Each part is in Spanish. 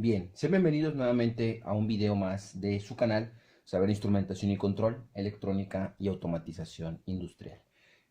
Bien, sean bienvenidos nuevamente a un video más de su canal Saber Instrumentación y Control, Electrónica y Automatización Industrial.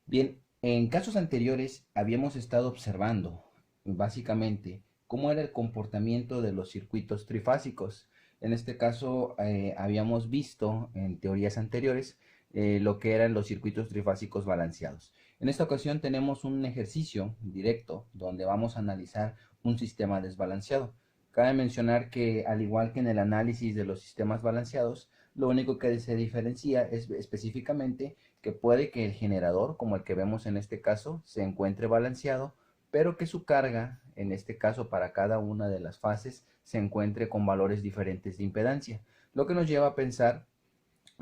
Bien, en casos anteriores habíamos estado observando básicamente cómo era el comportamiento de los circuitos trifásicos. En este caso habíamos visto en teorías anteriores lo que eran los circuitos trifásicos balanceados. En esta ocasión tenemos un ejercicio directo donde vamos a analizar un sistema desbalanceado. Cabe mencionar que, al igual que en el análisis de los sistemas balanceados, lo único que se diferencia es específicamente que puede que el generador, como el que vemos en este caso, se encuentre balanceado, pero que su carga, en este caso para cada una de las fases, se encuentre con valores diferentes de impedancia, lo que nos lleva a pensar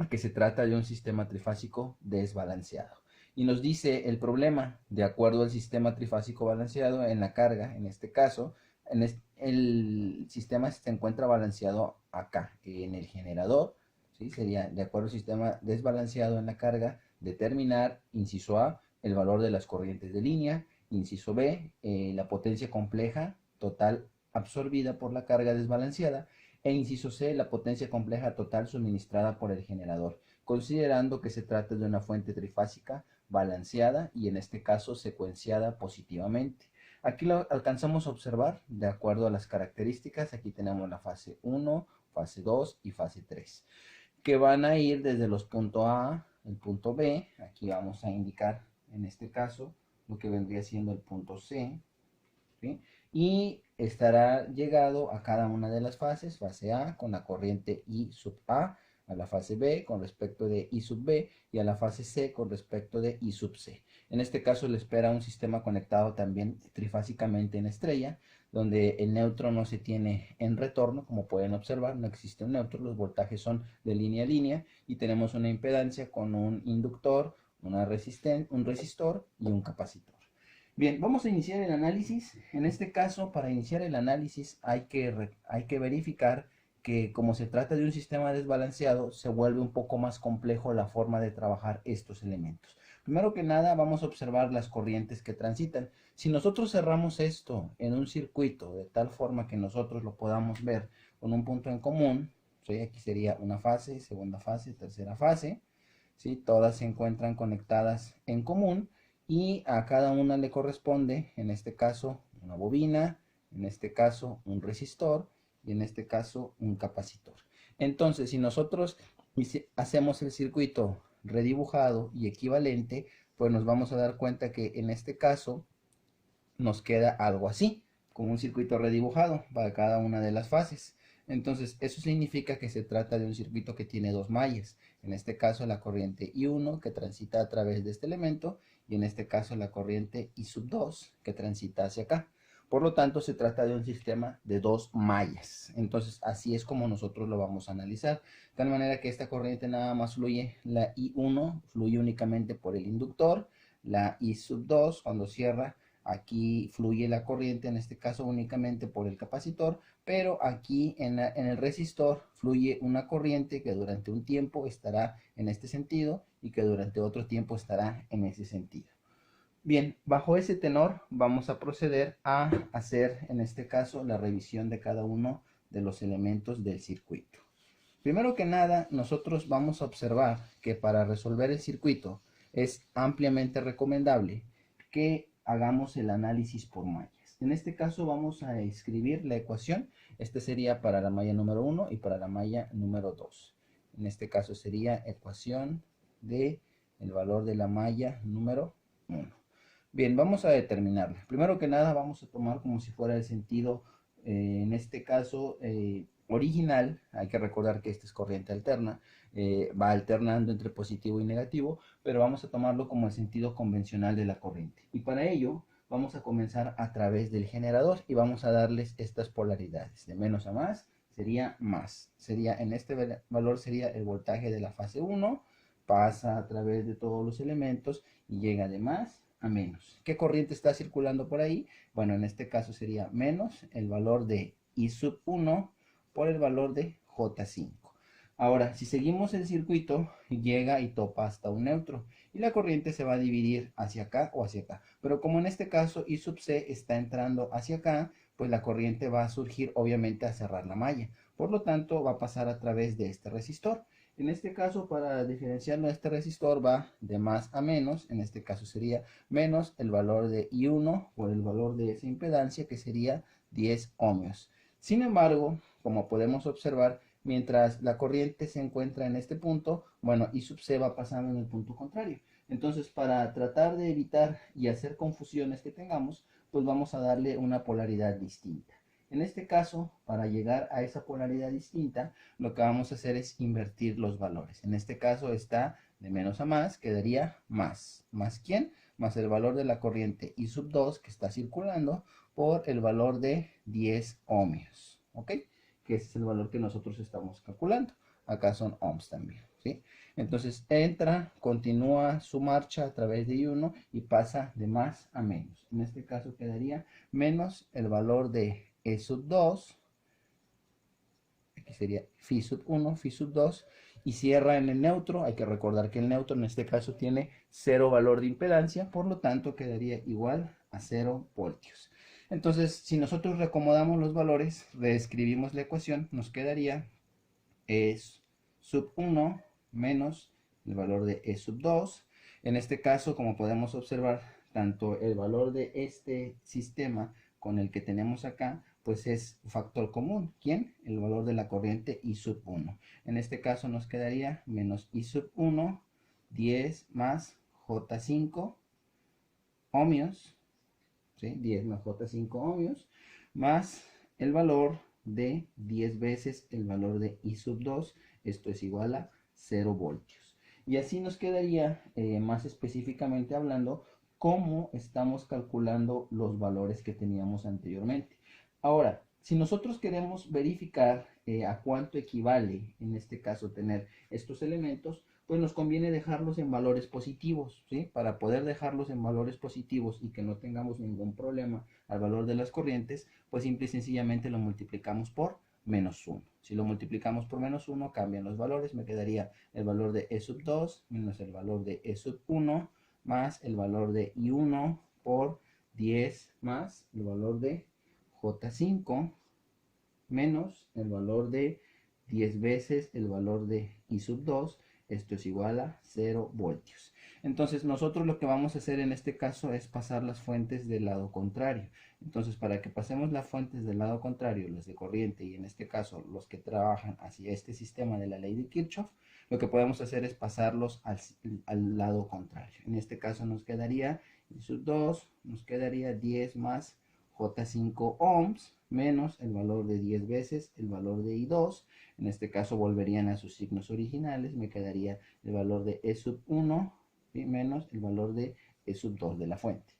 que se trata de un sistema trifásico desbalanceado. Y nos dice el problema, de acuerdo al sistema trifásico balanceado, en la carga, en este caso, el sistema se encuentra balanceado acá, en el generador, ¿sí? Sería, de acuerdo al sistema desbalanceado en la carga, determinar, inciso A, el valor de las corrientes de línea, inciso B, la potencia compleja total absorbida por la carga desbalanceada, e inciso C, la potencia compleja total suministrada por el generador, considerando que se trata de una fuente trifásica balanceada y en este caso secuenciada positivamente. Aquí lo alcanzamos a observar de acuerdo a las características. Aquí tenemos la fase 1, fase 2 y fase 3, que van a ir desde los puntos A, el punto B. Aquí vamos a indicar en este caso lo que vendría siendo el punto C, ¿sí? Y estará llegado a cada una de las fases: fase A con la corriente I sub A, a la fase B con respecto de I sub B y a la fase C con respecto de I sub C. En este caso le espera un sistema conectado también trifásicamente en estrella, donde el neutro no se tiene en retorno. Como pueden observar, no existe un neutro, los voltajes son de línea a línea y tenemos una impedancia con un inductor, un resistor y un capacitor. Bien, vamos a iniciar el análisis. En este caso, para iniciar el análisis hay que verificar que, como se trata de un sistema desbalanceado, se vuelve un poco más complejo la forma de trabajar estos elementos. Primero que nada, vamos a observar las corrientes que transitan. Si nosotros cerramos esto en un circuito de tal forma que nosotros lo podamos ver con un punto en común, ¿sí? Aquí sería una fase, segunda fase, tercera fase, ¿sí? Todas se encuentran conectadas en común y a cada una le corresponde, en este caso, una bobina, en este caso, un resistor y en este caso, un capacitor. Entonces, si nosotros hacemos el circuito redibujado y equivalente, pues nos vamos a dar cuenta que en este caso nos queda algo así, como un circuito redibujado para cada una de las fases. Entonces, eso significa que se trata de un circuito que tiene dos mallas. En este caso, la corriente I1 que transita a través de este elemento y en este caso la corriente I sub 2 que transita hacia acá. Por lo tanto, se trata de un sistema de dos mallas. Entonces, así es como nosotros lo vamos a analizar. De tal manera que esta corriente nada más fluye, la I1 fluye únicamente por el inductor, la I sub 2 cuando cierra, aquí fluye la corriente, en este caso únicamente por el capacitor, pero aquí en el resistor fluye una corriente que durante un tiempo estará en este sentido y que durante otro tiempo estará en ese sentido. Bien, bajo ese tenor vamos a proceder a hacer en este caso la revisión de cada uno de los elementos del circuito. Primero que nada, nosotros vamos a observar que para resolver el circuito es ampliamente recomendable que hagamos el análisis por mallas. En este caso vamos a escribir la ecuación. Este sería para la malla número 1 y para la malla número 2. En este caso sería ecuación de el valor de la malla número 1. Bien, vamos a determinarla. Primero que nada vamos a tomar como si fuera el sentido, en este caso, original. Hay que recordar que esta es corriente alterna, va alternando entre positivo y negativo, pero vamos a tomarlo como el sentido convencional de la corriente. Y para ello vamos a comenzar a través del generador y vamos a darles estas polaridades. De menos a más sería más. En este valor sería el voltaje de la fase 1, pasa a través de todos los elementos y llega de más a menos. ¿Qué corriente está circulando por ahí? Bueno, en este caso sería menos el valor de I sub 1 por el valor de J5. Ahora, si seguimos el circuito, llega y topa hasta un neutro y la corriente se va a dividir hacia acá o hacia acá. Pero como en este caso I sub C está entrando hacia acá, pues la corriente va a surgir obviamente a cerrar la malla. Por lo tanto, va a pasar a través de este resistor. En este caso, para diferenciarlo de este resistor, va de más a menos. En este caso sería menos el valor de I1 por el valor de esa impedancia, que sería 10 ohmios. Sin embargo, como podemos observar, mientras la corriente se encuentra en este punto, bueno, I sub C va pasando en el punto contrario. Entonces, para tratar de evitar y hacer confusiones que tengamos, pues vamos a darle una polaridad distinta. En este caso, para llegar a esa polaridad distinta, lo que vamos a hacer es invertir los valores. En este caso está de menos a más, quedaría más. ¿Más quién? Más el valor de la corriente I sub 2 que está circulando por el valor de 10 ohmios. ¿Ok? Que ese es el valor que nosotros estamos calculando. Acá son ohms también. ¿Sí? Entonces entra, continúa su marcha a través de I1 y pasa de más a menos. En este caso quedaría menos el valor de E sub 2, aquí sería Phi sub 1, Phi sub 2, y cierra en el neutro. Hay que recordar que el neutro en este caso tiene 0 valor de impedancia, por lo tanto quedaría igual a 0 voltios. Entonces, si nosotros reacomodamos los valores, reescribimos la ecuación, nos quedaría E sub 1 menos el valor de E sub 2. En este caso, como podemos observar, tanto el valor de este sistema con el que tenemos acá, pues es factor común. ¿Quién? El valor de la corriente I sub 1. En este caso nos quedaría menos I sub 1, 10 más J5 ohmios, ¿sí? 10 más J5 ohmios, más el valor de 10 veces el valor de I sub 2, esto es igual a 0 voltios. Y así nos quedaría, más específicamente hablando, cómo estamos calculando los valores que teníamos anteriormente. Ahora, si nosotros queremos verificar a cuánto equivale, en este caso, tener estos elementos, pues nos conviene dejarlos en valores positivos, ¿sí? Para poder dejarlos en valores positivos y que no tengamos ningún problema al valor de las corrientes, pues simple y sencillamente lo multiplicamos por menos 1. Si lo multiplicamos por menos 1, cambian los valores. Me quedaría el valor de E sub 2 menos el valor de E sub 1 más el valor de I1 por 10 más el valor de J5 menos el valor de 10 veces el valor de I sub 2. Esto es igual a 0 voltios. Entonces nosotros lo que vamos a hacer en este caso es pasar las fuentes del lado contrario. Entonces para que pasemos las fuentes del lado contrario, las de corriente y en este caso los que trabajan hacia este sistema de la ley de Kirchhoff, lo que podemos hacer es pasarlos al lado contrario. En este caso nos quedaría I sub 2, nos quedaría 10 más J5 ohms menos el valor de 10 veces el valor de I2. En este caso volverían a sus signos originales. Me quedaría el valor de E sub 1 y menos el valor de E sub 2 de la fuente.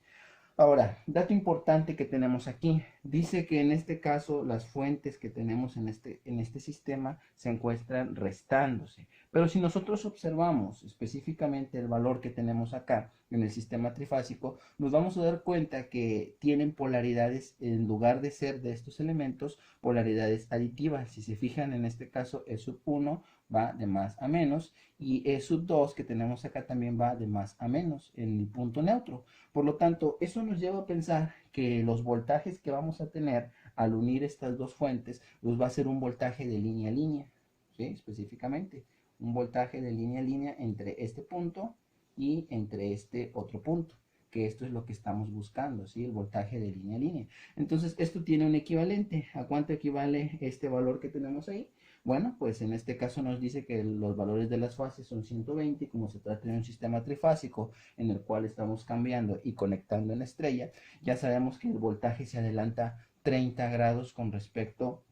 Ahora, dato importante que tenemos aquí, dice que en este caso las fuentes que tenemos en este sistema se encuentran restándose. Pero si nosotros observamos específicamente el valor que tenemos acá en el sistema trifásico, nos vamos a dar cuenta que tienen polaridades, en lugar de ser de estos elementos, polaridades aditivas. Si se fijan, en este caso E sub 1 va de más a menos y E sub 2 que tenemos acá también va de más a menos en el punto neutro. Por lo tanto, eso nos lleva a pensar que los voltajes que vamos a tener al unir estas dos fuentes, pues va a ser un voltaje de línea a línea, ¿sí? Específicamente, un voltaje de línea a línea entre este punto y entre este otro punto, que esto es lo que estamos buscando, ¿sí? El voltaje de línea a línea. Entonces, esto tiene un equivalente. ¿A cuánto equivale este valor que tenemos ahí? Bueno, pues en este caso nos dice que los valores de las fases son 120, como se trata de un sistema trifásico en el cual estamos cambiando y conectando en estrella, ya sabemos que el voltaje se adelanta 30 grados con respecto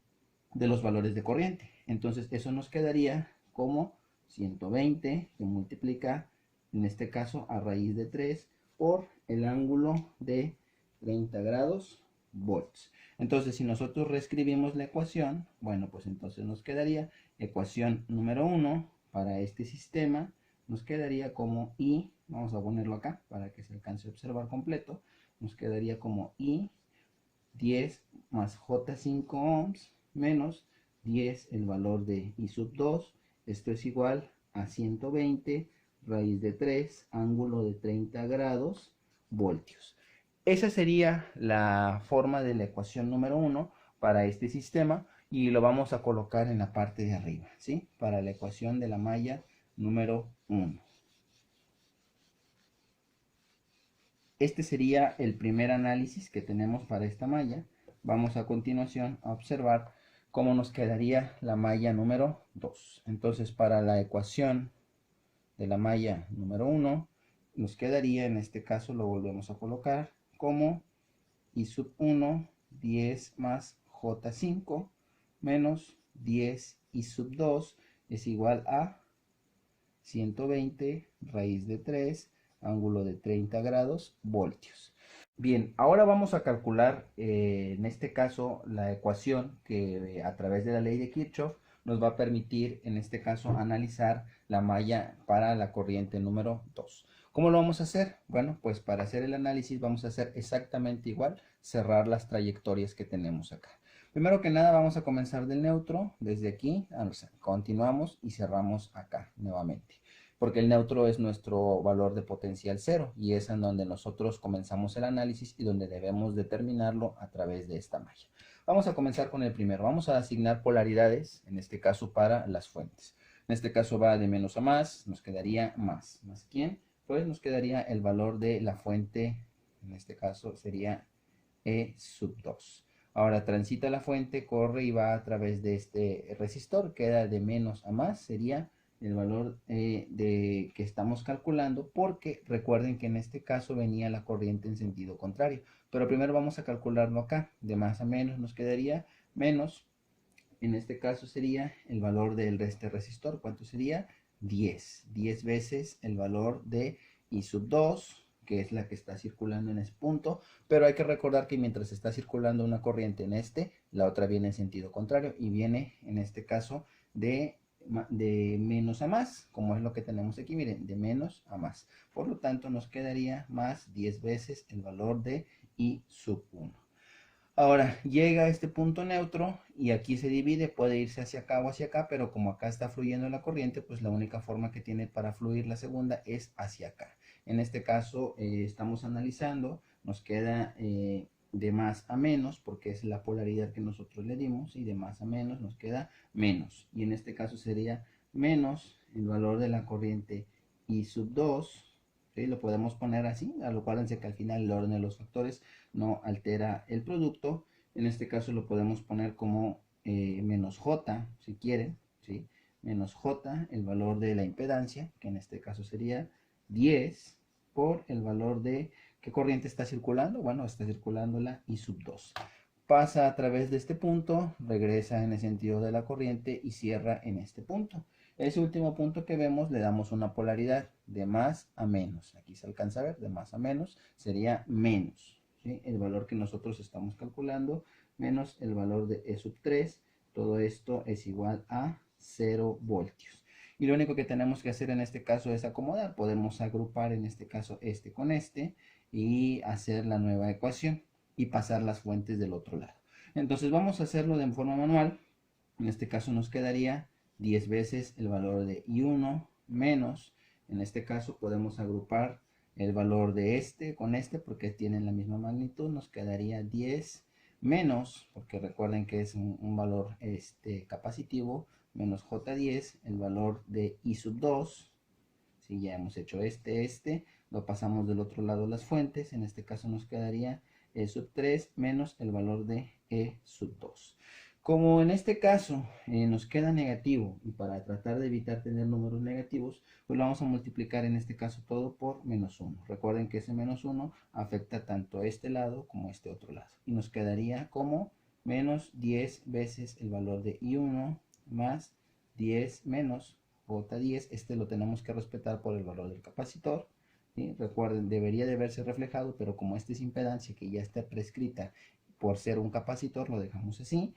de los valores de corriente. Entonces eso nos quedaría como 120 que multiplica, en este caso, a raíz de 3 por el ángulo de 30 grados volts. Entonces, si nosotros reescribimos la ecuación, bueno, pues entonces nos quedaría ecuación número 1 para este sistema, nos quedaría como I, vamos a ponerlo acá para que se alcance a observar completo, nos quedaría como I 10 más J5 ohms menos 10 el valor de I sub 2, esto es igual a 120 raíz de 3, ángulo de 30 grados, voltios. Esa sería la forma de la ecuación número 1 para este sistema y lo vamos a colocar en la parte de arriba, ¿sí? Para la ecuación de la malla número 1. Este sería el primer análisis que tenemos para esta malla. Vamos a continuación a observar cómo nos quedaría la malla número 2. Entonces, para la ecuación de la malla número 1, nos quedaría, en este caso lo volvemos a colocar como I sub 1, 10 más J5 menos 10 I sub 2 es igual a 120 raíz de 3, ángulo de 30 grados, voltios. Bien, ahora vamos a calcular en este caso la ecuación que a través de la ley de Kirchhoff nos va a permitir en este caso analizar la malla para la corriente número 2. ¿Cómo lo vamos a hacer? Bueno, pues para hacer el análisis vamos a hacer exactamente igual, cerrar las trayectorias que tenemos acá. Primero que nada vamos a comenzar del neutro, desde aquí, continuamos y cerramos acá nuevamente. Porque el neutro es nuestro valor de potencial cero y es en donde nosotros comenzamos el análisis y donde debemos determinarlo a través de esta malla. Vamos a comenzar con el primero. Vamos a asignar polaridades, en este caso para las fuentes. En este caso va de menos a más, nos quedaría más. ¿Más quién? Pues nos quedaría el valor de la fuente, en este caso sería E sub 2. Ahora transita la fuente, corre y va a través de este resistor, queda de menos a más, sería el valor que estamos calculando, porque recuerden que en este caso venía la corriente en sentido contrario. Pero primero vamos a calcularlo acá, de más a menos nos quedaría menos, en este caso sería el valor de este resistor, ¿cuánto sería? 10 veces el valor de I sub 2, que es la que está circulando en ese punto, pero hay que recordar que mientras está circulando una corriente en este, la otra viene en sentido contrario y viene en este caso de menos a más, como es lo que tenemos aquí, miren, de menos a más. Por lo tanto, nos quedaría más 10 veces el valor de I sub 1. Ahora, llega a este punto neutro y aquí se divide, puede irse hacia acá o hacia acá, pero como acá está fluyendo la corriente, pues la única forma que tiene para fluir la segunda es hacia acá. En este caso estamos analizando, nos queda de más a menos, porque es la polaridad que nosotros le dimos, y de más a menos nos queda menos. Y en este caso sería menos el valor de la corriente I sub 2, ¿sí? Lo podemos poner así, acuérdense que al final el orden de los factores no altera el producto. En este caso lo podemos poner como menos J, si quieren, ¿sí? Menos J, el valor de la impedancia, que en este caso sería 10 por el valor de ¿qué corriente está circulando? Bueno, está circulando la I sub 2. Pasa a través de este punto, regresa en el sentido de la corriente y cierra en este punto. Ese último punto que vemos le damos una polaridad de más a menos. Aquí se alcanza a ver, de más a menos sería menos, ¿sí? El valor que nosotros estamos calculando menos el valor de E sub 3. Todo esto es igual a 0 voltios. Y lo único que tenemos que hacer en este caso es acomodar. Podemos agrupar en este caso este con este y hacer la nueva ecuación y pasar las fuentes del otro lado. Entonces vamos a hacerlo de forma manual. En este caso nos quedaría 10 veces el valor de I1 menos, en este caso podemos agrupar el valor de este con este porque tienen la misma magnitud, nos quedaría 10 menos, porque recuerden que es un valor capacitivo, menos J10, el valor de I sub 2, si ya hemos hecho lo pasamos del otro lado las fuentes, en este caso nos quedaría E sub 3 menos el valor de E sub 2. Como en este caso nos queda negativo y para tratar de evitar tener números negativos, pues lo vamos a multiplicar en este caso todo por menos 1. Recuerden que ese menos 1 afecta tanto este lado como este otro lado. Y nos quedaría como menos 10 veces el valor de I1 más 10 menos J10. Este lo tenemos que respetar por el valor del capacitor. ¿Sí? Recuerden, debería de verse reflejado, pero como esta es impedancia que ya está prescrita por ser un capacitor, lo dejamos así.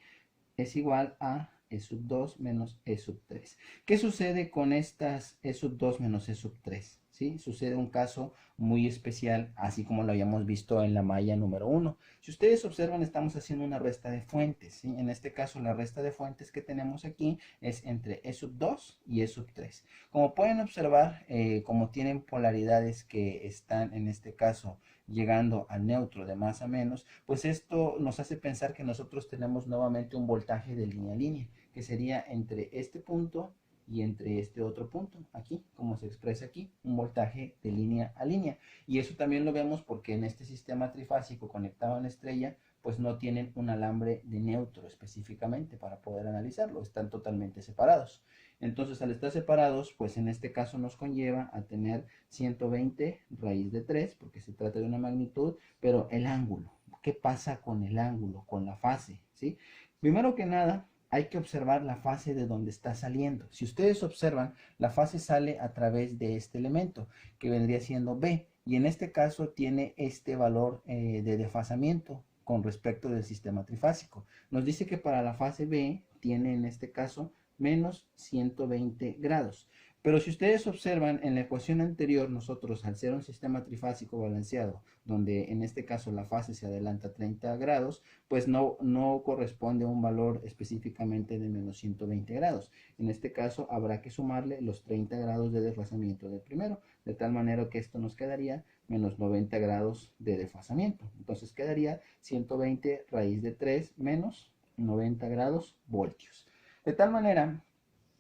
Es igual a E sub 2 menos E sub 3. ¿Qué sucede con estas E sub 2 menos E sub 3? ¿Sí? Sucede un caso muy especial, así como lo habíamos visto en la malla número 1. Si ustedes observan, estamos haciendo una resta de fuentes. ¿Sí? En este caso, la resta de fuentes que tenemos aquí es entre E sub 2 y E sub 3. Como pueden observar, como tienen polaridades que están en este caso llegando al neutro de más a menos, pues esto nos hace pensar que nosotros tenemos nuevamente un voltaje de línea a línea, que sería entre este punto y entre este otro punto, aquí, como se expresa aquí, un voltaje de línea a línea. Y eso también lo vemos porque en este sistema trifásico conectado a la estrella, pues no tienen un alambre de neutro específicamente para poder analizarlo, están totalmente separados. Entonces, al estar separados, pues en este caso nos conlleva a tener 120 raíz de 3, porque se trata de una magnitud, pero el ángulo, ¿qué pasa con el ángulo, con la fase? ¿Sí? Primero que nada, hay que observar la fase de donde está saliendo. Si ustedes observan, la fase sale a través de este elemento, que vendría siendo B, y en este caso tiene este valor de desfasamiento con respecto del sistema trifásico. Nos dice que para la fase B tiene en este caso menos 120 grados. Pero si ustedes observan en la ecuación anterior, nosotros al ser un sistema trifásico balanceado, donde en este caso la fase se adelanta 30 grados, pues no corresponde a un valor específicamente de menos 120 grados. En este caso habrá que sumarle los 30 grados de desfasamiento del primero, de tal manera que esto nos quedaría menos 90 grados de desfasamiento. Entonces quedaría 120 raíz de 3 menos 90 grados voltios. De tal manera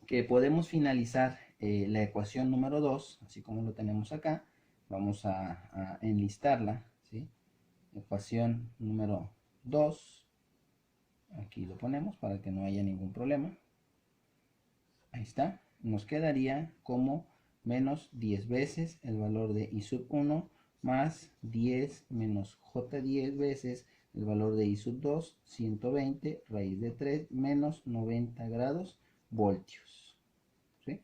que podemos finalizar la ecuación número 2, así como lo tenemos acá. Vamos a enlistarla, ¿sí? Ecuación número 2. Aquí lo ponemos para que no haya ningún problema. Ahí está. Nos quedaría como menos 10 veces el valor de I sub 1 más 10 menos J10 veces el valor de I sub 2, 120 raíz de 3 menos 90 grados voltios. ¿Sí?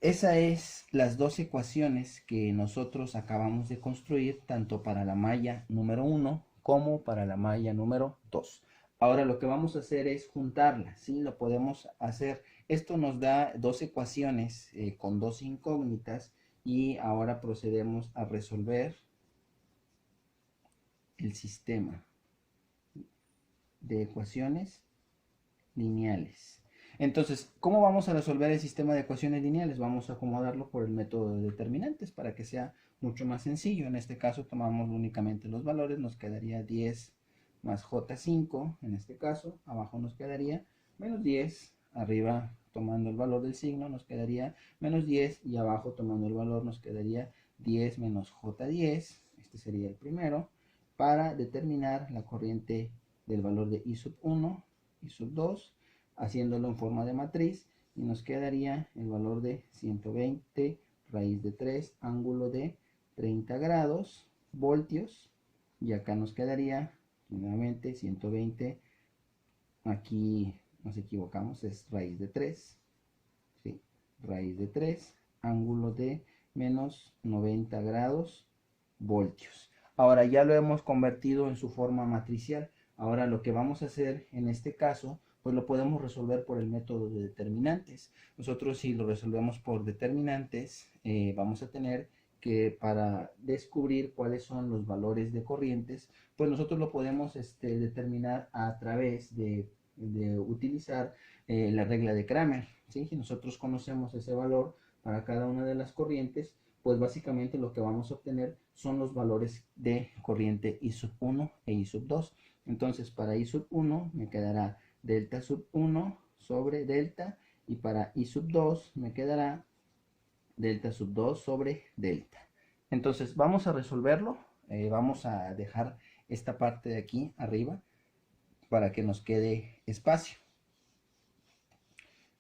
Esas es las dos ecuaciones que nosotros acabamos de construir tanto para la malla número 1 como para la malla número 2. Ahora lo que vamos a hacer es juntarlas, ¿sí? Lo podemos hacer. Esto nos da dos ecuaciones con dos incógnitas y ahora procedemos a resolver el sistema de ecuaciones lineales. Entonces, ¿cómo vamos a resolver el sistema de ecuaciones lineales? Vamos a acomodarlo por el método de determinantes para que sea mucho más sencillo. En este caso tomamos únicamente los valores, nos quedaría 10 más J5, en este caso, abajo nos quedaría menos 10, arriba tomando el valor del signo nos quedaría menos 10 y abajo tomando el valor nos quedaría 10 menos J10, este sería el primero, para determinar la corriente del valor de I sub 1, I sub 2, haciéndolo en forma de matriz, y nos quedaría el valor de 120 raíz de 3, ángulo de 30 grados, voltios, y acá nos quedaría nuevamente 120, aquí nos equivocamos, es raíz de 3, ¿sí? Raíz de 3, ángulo de menos 90 grados, voltios. Ahora ya lo hemos convertido en su forma matricial. Ahora lo que vamos a hacer en este caso, pues lo podemos resolver por el método de determinantes. Nosotros si lo resolvemos por determinantes, vamos a tener que para descubrir cuáles son los valores de corrientes, pues nosotros lo podemos determinar a través de utilizar la regla de Kramer, ¿sí? Si nosotros conocemos ese valor para cada una de las corrientes, pues básicamente lo que vamos a obtener son los valores de corriente I sub 1 e I sub 2. Entonces para I sub 1 me quedará delta sub 1 sobre delta, y para I sub 2 me quedará delta sub 2 sobre delta. Entonces vamos a resolverlo, vamos a dejar esta parte de aquí arriba para que nos quede espacio.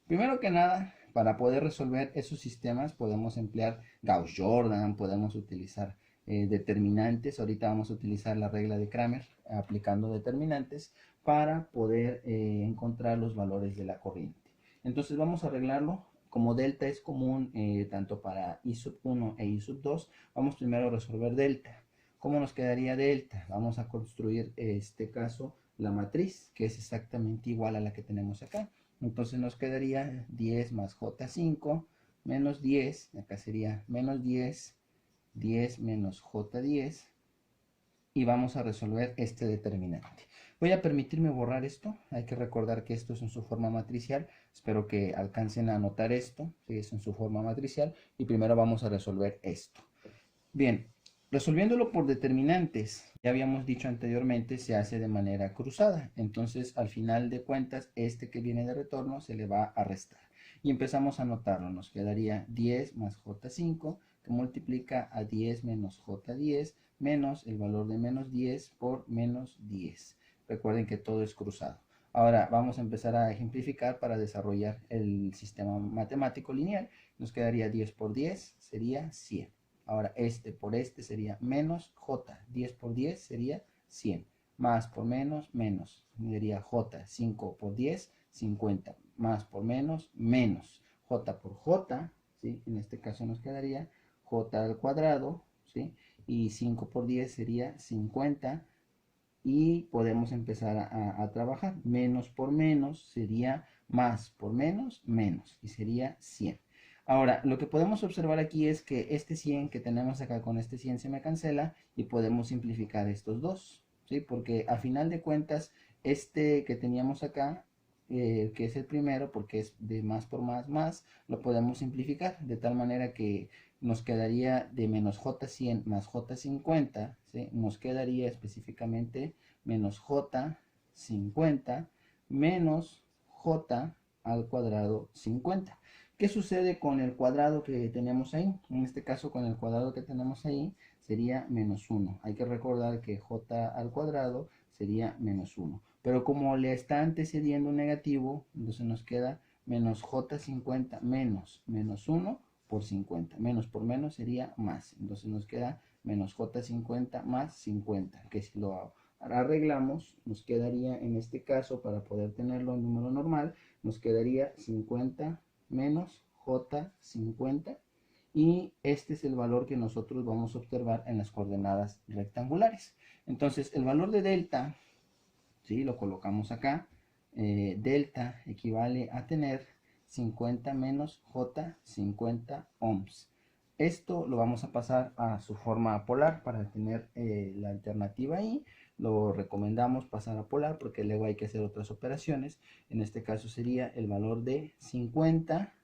Primero que nada, para poder resolver esos sistemas podemos emplear Gauss-Jordan, podemos utilizar determinantes. Ahorita vamos a utilizar la regla de Kramer aplicando determinantes para poder encontrar los valores de la corriente. Entonces vamos a arreglarlo. Como delta es común tanto para I sub 1 e I sub 2, vamos primero a resolver delta. ¿Cómo nos quedaría delta? Vamos a construir este caso la matriz, que es exactamente igual a la que tenemos acá. Entonces nos quedaría 10 más J5 menos 10, acá sería menos 10, 10 menos J10, y vamos a resolver este determinante. Voy a permitirme borrar esto, hay que recordar que esto es en su forma matricial, espero que alcancen a anotar esto, que es en su forma matricial, y primero vamos a resolver esto. Bien, Resolviéndolo por determinantes, ya habíamos dicho anteriormente, se hace de manera cruzada. Entonces, al final de cuentas, este que viene de retorno se le va a restar. Y empezamos a anotarlo. Nos quedaría 10 más J5, que multiplica a 10 menos J10, menos el valor de menos 10 por menos 10. Recuerden que todo es cruzado. Ahora vamos a empezar a ejemplificar para desarrollar el sistema matemático lineal. Nos quedaría 10 por 10, sería 100. Ahora este por este sería menos J. 10 por 10 sería 100. Más por menos, menos. Sería J. 5 por 10, 50. Más por menos, menos. J por J, ¿sí? En este caso nos quedaría J al cuadrado, ¿sí? Y 5 por 10 sería 50. Y podemos empezar a trabajar. Menos por menos sería más por menos, menos. Y sería 100. Ahora, lo que podemos observar aquí es que este 100 que tenemos acá con este 100 se me cancela y podemos simplificar estos dos, ¿sí? Porque a final de cuentas, este que teníamos acá, que es el primero, porque es de más por más, lo podemos simplificar de tal manera que nos quedaría de menos J100 más J50, ¿sí? Nos quedaría específicamente menos J50 menos J al cuadrado 50. ¿Qué sucede con el cuadrado que tenemos ahí? En este caso, con el cuadrado que tenemos ahí, sería menos 1. Hay que recordar que J al cuadrado sería menos 1. Pero como le está antecediendo un negativo, entonces nos queda menos J50 menos 1 por 50. Menos por menos sería más. Entonces nos queda menos J50 más 50, que si lo arreglamos, nos quedaría en este caso, para poder tenerlo en número normal, nos quedaría 50 menos J50, y este es el valor que nosotros vamos a observar en las coordenadas rectangulares. Entonces el valor de delta, ¿sí? Lo colocamos acá. Delta equivale a tener 50 menos J50 ohms. Esto lo vamos a pasar a su forma polar para tener la alternativa ahí. Lo recomendamos pasar a polar porque luego hay que hacer otras operaciones. En este caso sería el valor de 50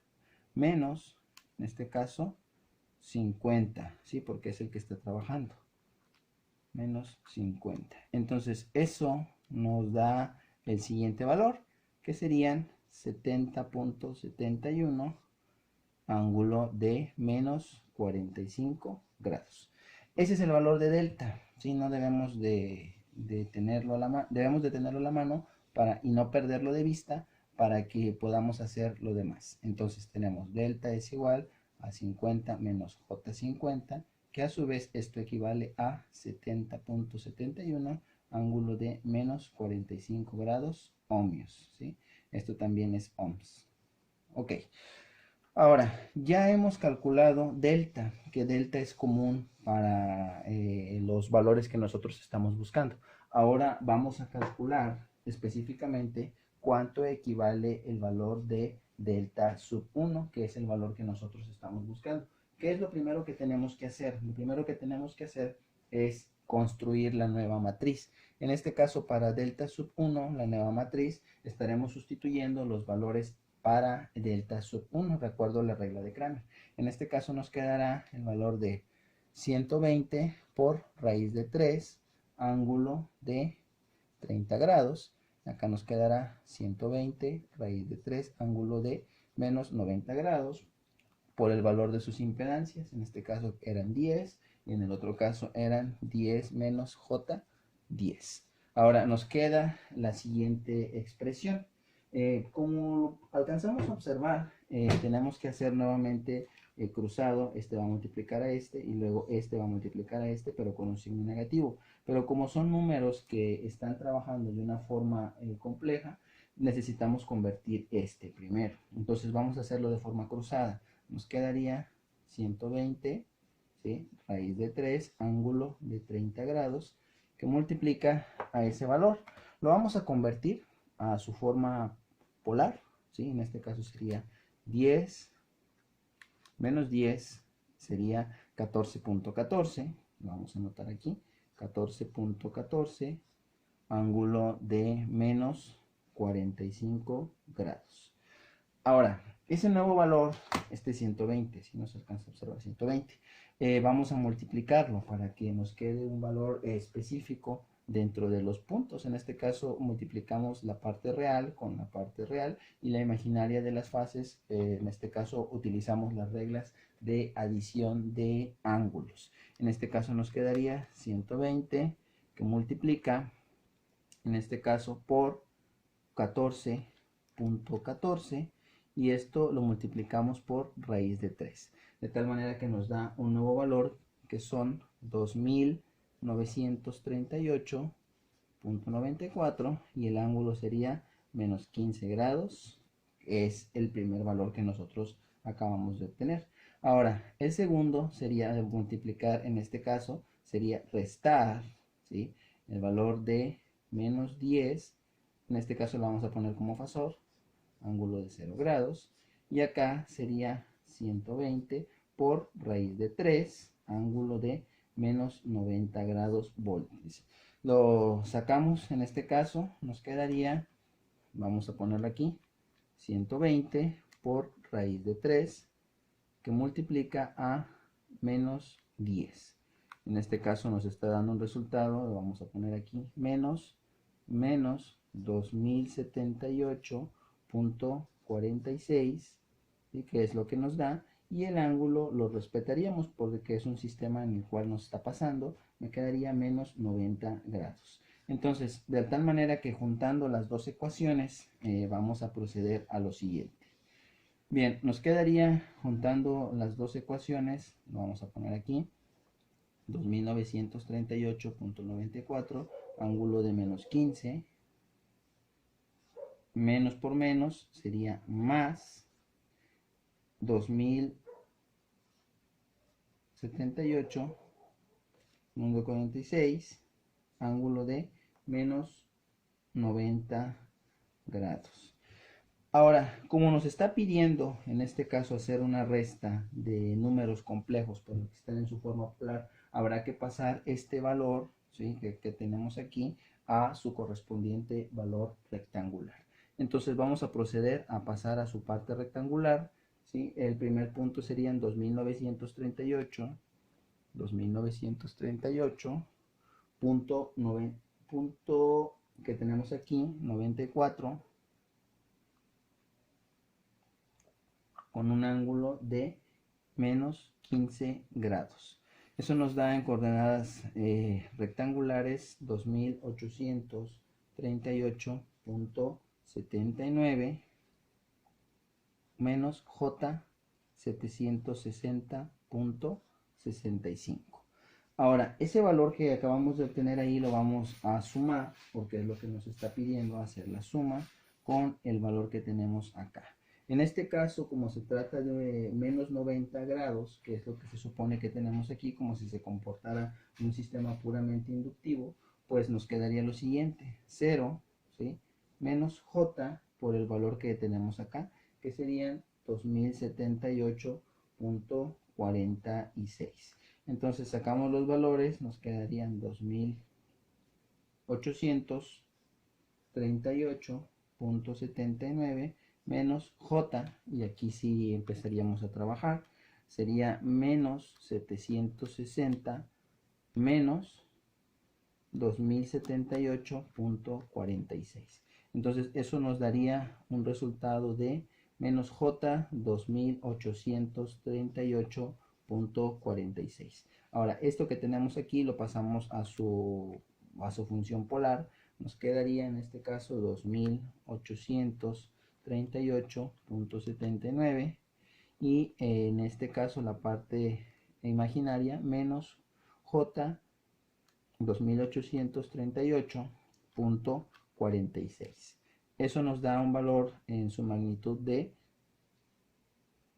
menos, en este caso, 50, ¿sí? Porque es el que está trabajando. Menos 50. Entonces eso nos da el siguiente valor, que serían 70.71 ángulo de menos 45 grados. Ese es el valor de delta, ¿sí? No debemos de tenerlo a la mano, debemos de tenerlo a la mano y no perderlo de vista para que podamos hacer lo demás. Entonces tenemos delta es igual a 50 menos J50, que a su vez esto equivale a 70.71 ángulo de menos 45 grados ohmios, ¿sí? Esto también es ohms. Ok. Ahora, ya hemos calculado delta, que delta es común para los valores que nosotros estamos buscando. Ahora vamos a calcular específicamente cuánto equivale el valor de delta sub 1, que es el valor que nosotros estamos buscando. ¿Qué es lo primero que tenemos que hacer? Lo primero que tenemos que hacer es construir la nueva matriz. En este caso, para delta sub 1, la nueva matriz, estaremos sustituyendo los valores para delta sub 1, de acuerdo a la regla de Cramer. En este caso nos quedará el valor de 120 por raíz de 3, ángulo de 30 grados. Acá nos quedará 120 raíz de 3, ángulo de menos 90 grados, por el valor de sus impedancias. En este caso eran 10 y en el otro caso eran 10 menos J10. Ahora nos queda la siguiente expresión. Como alcanzamos a observar, tenemos que hacer nuevamente cruzado. Este va a multiplicar a este y luego este va a multiplicar a este, pero con un signo negativo. Pero como son números que están trabajando de una forma compleja, necesitamos convertir este primero. Entonces vamos a hacerlo de forma cruzada. Nos quedaría 120, ¿sí? Raíz de 3, ángulo de 30 grados, que multiplica a ese valor. Lo vamos a convertir a su forma polar, ¿sí? En este caso sería 10 menos 10 sería 14.14, lo vamos a anotar aquí, 14.14, ángulo de menos 45 grados. Ahora, ese nuevo valor, este 120, si no se alcanza a observar 120, vamos a multiplicarlo para que nos quede un valor específico dentro de los puntos. En este caso multiplicamos la parte real con la parte real y la imaginaria de las fases. En este caso utilizamos las reglas de adición de ángulos. En este caso nos quedaría 120 que multiplica, en este caso, por 14.14 y esto lo multiplicamos por raíz de 3. De tal manera que nos da un nuevo valor que son 2938.94 y el ángulo sería menos 15 grados. Es el primer valor que nosotros acabamos de obtener. Ahora, el segundo sería de multiplicar, en este caso, sería restar, ¿sí?, el valor de menos 10. En este caso lo vamos a poner como fasor, ángulo de 0 grados. Y acá sería 120 por raíz de 3, ángulo de menos 90 grados voltios. Lo sacamos, en este caso nos quedaría, vamos a ponerlo aquí, 120 por raíz de 3, que multiplica a menos 10. En este caso nos está dando un resultado, lo vamos a poner aquí, menos 2078.46, ¿sí?, que es lo que nos da, y el ángulo lo respetaríamos porque es un sistema en el cual nos está pasando, me quedaría menos 90 grados. Entonces, de tal manera que juntando las dos ecuaciones, vamos a proceder a lo siguiente. Bien, nos quedaría juntando las dos ecuaciones, lo vamos a poner aquí, 2938.94, ángulo de menos 15, menos por menos sería más 2078.46, ángulo de menos 90 grados. Ahora, como nos está pidiendo en este caso hacer una resta de números complejos, por lo que están en su forma polar, habrá que pasar este valor, ¿sí?, que tenemos aquí a su correspondiente valor rectangular. Entonces vamos a proceder a pasar a su parte rectangular, ¿sí? El primer punto serían 2938 punto que tenemos aquí, 94, con un ángulo de menos 15 grados. Eso nos da en coordenadas rectangulares 2838.79 menos J 760.65. Ahora, ese valor que acabamos de obtener ahí lo vamos a sumar, porque es lo que nos está pidiendo, hacer la suma con el valor que tenemos acá. En este caso, como se trata de menos 90 grados, que es lo que se supone que tenemos aquí, como si se comportara un sistema puramente inductivo, pues nos quedaría lo siguiente, 0, ¿sí?, menos J por el valor que tenemos acá, que serían 2078.46. Entonces sacamos los valores, nos quedarían 2838.79 menos J, y aquí sí empezaríamos a trabajar, sería menos 760 menos 2078.46. Entonces eso nos daría un resultado de menos J 2838.46. Ahora, esto que tenemos aquí lo pasamos a su función polar. Nos quedaría en este caso 2838.79 y en este caso la parte imaginaria menos J 2838.46. Eso nos da un valor en su magnitud de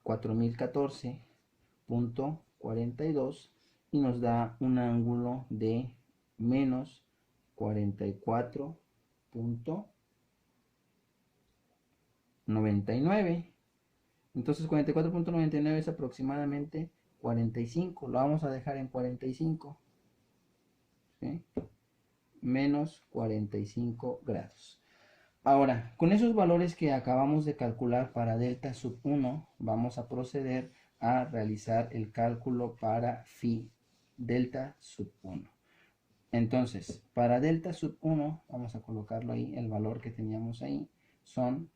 4014.42 y nos da un ángulo de menos 44.99. Entonces 44.99 es aproximadamente 45. Lo vamos a dejar en 45. ¿Sí? Menos 45 grados. Ahora, con esos valores que acabamos de calcular para delta sub 1, vamos a proceder a realizar el cálculo para phi delta sub 1. Entonces, para delta sub 1, vamos a colocarlo ahí, el valor que teníamos ahí son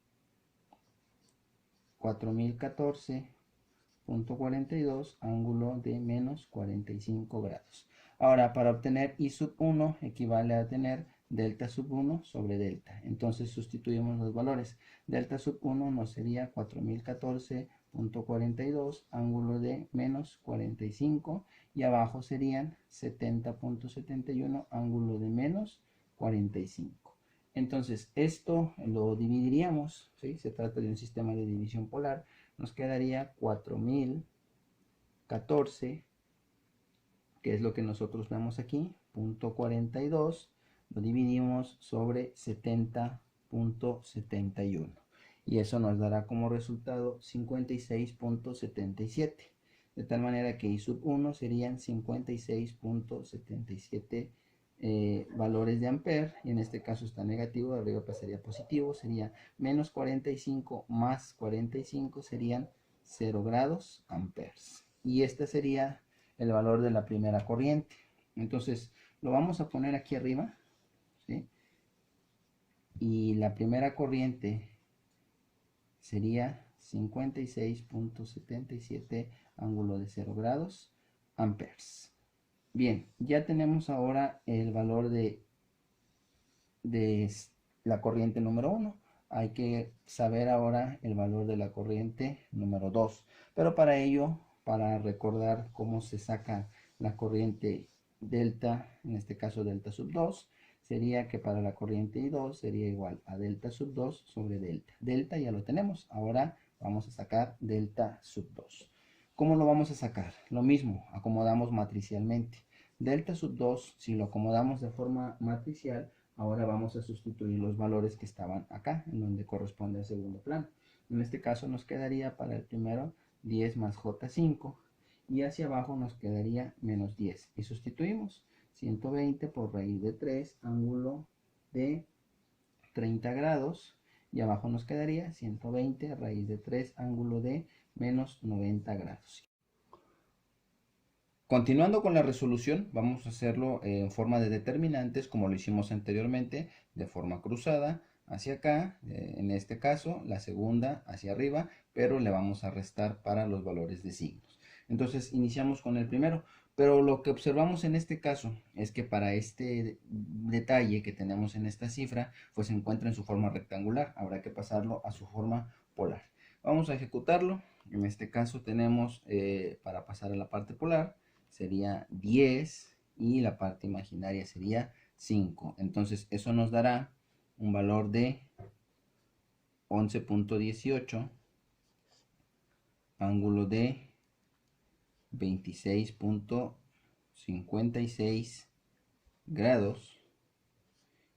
4014.42, ángulo de menos 45 grados. Ahora, para obtener I sub 1 equivale a tener delta sub 1 sobre delta. Entonces sustituimos los valores. Delta sub 1 nos sería 4014.42, ángulo de menos 45, y abajo serían 70.71, ángulo de menos 45. Entonces esto lo dividiríamos, ¿sí? Se trata de un sistema de división polar. Nos quedaría 4014, que es lo que nosotros vemos aquí, punto 42, lo dividimos sobre 70.71. Y eso nos dará como resultado 56.77. De tal manera que I sub 1 serían 56.77 valores de ampere, y en este caso está negativo, de arriba pasaría positivo, sería menos 45 más 45 serían 0 grados amperes. Y este sería el valor de la primera corriente. Entonces lo vamos a poner aquí arriba, ¿sí? Y la primera corriente sería 56.77, ángulo de 0 grados amperes. Bien, ya tenemos ahora el valor de la corriente número 1. Hay que saber ahora el valor de la corriente número 2. Pero para ello, para recordar cómo se saca la corriente delta, en este caso delta sub 2, sería que para la corriente I2 sería igual a delta sub 2 sobre delta. Delta ya lo tenemos. Ahora vamos a sacar delta sub 2. ¿Cómo lo vamos a sacar? Lo mismo, acomodamos matricialmente. Delta sub 2, si lo acomodamos de forma matricial, ahora vamos a sustituir los valores que estaban acá, en donde corresponde al segundo plano. En este caso nos quedaría para el primero 10 más J5, y hacia abajo nos quedaría menos 10. Y sustituimos 120 por raíz de 3, ángulo de 30 grados, y abajo nos quedaría 120 raíz de 3, ángulo de menos 90 grados. Continuando con la resolución, vamos a hacerlo en forma de determinantes, como lo hicimos anteriormente, de forma cruzada hacia acá, en este caso la segunda hacia arriba, pero le vamos a restar para los valores de signos. Entonces iniciamos con el primero, pero lo que observamos en este caso es que para este detalle que tenemos en esta cifra, pues se encuentra en su forma rectangular. Habrá que pasarlo a su forma polar. Vamos a ejecutarlo. En este caso tenemos, para pasar a la parte polar, sería 10 y la parte imaginaria sería 5. Entonces eso nos dará un valor de 11.18, ángulo de 26.56 grados,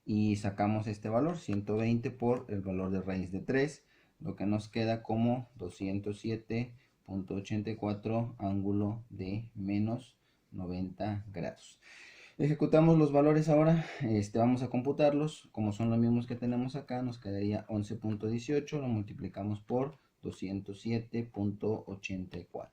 y sacamos este valor 120 por el valor de raíz de 3, lo que nos queda como 207.84, ángulo de menos 90 grados. Ejecutamos los valores ahora, vamos a computarlos, como son los mismos que tenemos acá, nos quedaría 11.18, lo multiplicamos por 207.84,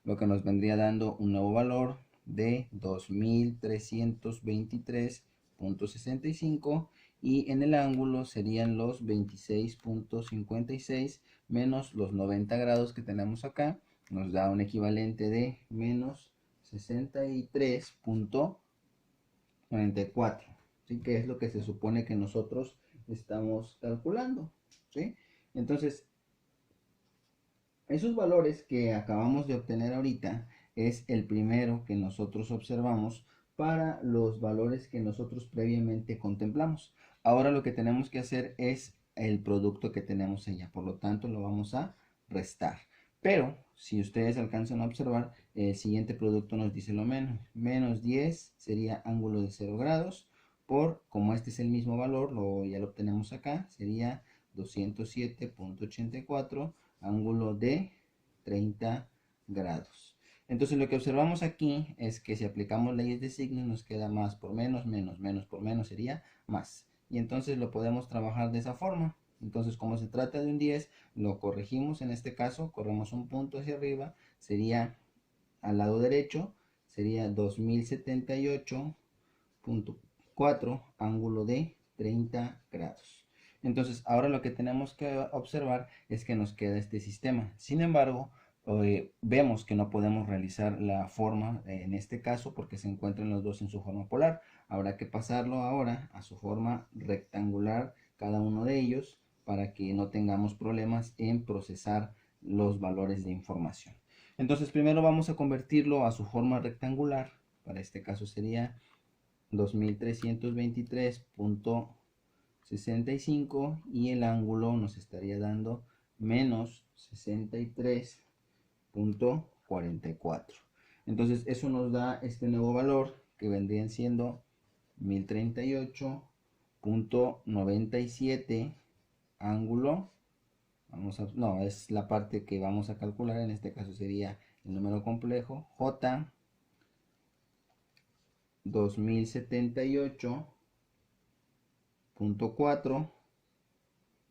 lo que nos vendría dando un nuevo valor de 2323.65, y en el ángulo serían los 26.56 menos los 90 grados que tenemos acá, nos da un equivalente de menos 63.94, ¿sí? Que es lo que se supone que nosotros estamos calculando, ¿sí? Entonces, esos valores que acabamos de obtener ahorita es el primero que nosotros observamos para los valores que nosotros previamente contemplamos. Ahora lo que tenemos que hacer es el producto que tenemos allá, por lo tanto lo vamos a restar. Pero si ustedes alcanzan a observar, el siguiente producto nos dice lo menos. Menos 10 sería ángulo de 0 grados, por, como este es el mismo valor, ya lo obtenemos acá, sería 207.84, ángulo de 30 grados. Entonces lo que observamos aquí es que si aplicamos leyes de signos nos queda más por menos, menos por menos sería más. y entonces lo podemos trabajar de esa forma. Entonces, como se trata de un 10, lo corregimos en este caso, corremos un punto hacia arriba, sería al lado derecho, sería 2078.4, ángulo de 30 grados. Entonces, ahora lo que tenemos que observar es que nos queda este sistema. Sin embargo, vemos que no podemos realizar la forma en este caso porque se encuentran los dos en su forma polar. Habrá que pasarlo ahora a su forma rectangular cada uno de ellos para que no tengamos problemas en procesar los valores de información. Entonces primero vamos a convertirlo a su forma rectangular. Para este caso sería 2323.65 y el ángulo nos estaría dando menos 63.44. Entonces eso nos da este nuevo valor que vendrían siendo 1038.97 ángulo. No, es la parte que vamos a calcular, en este caso sería el número complejo, J 2078.4,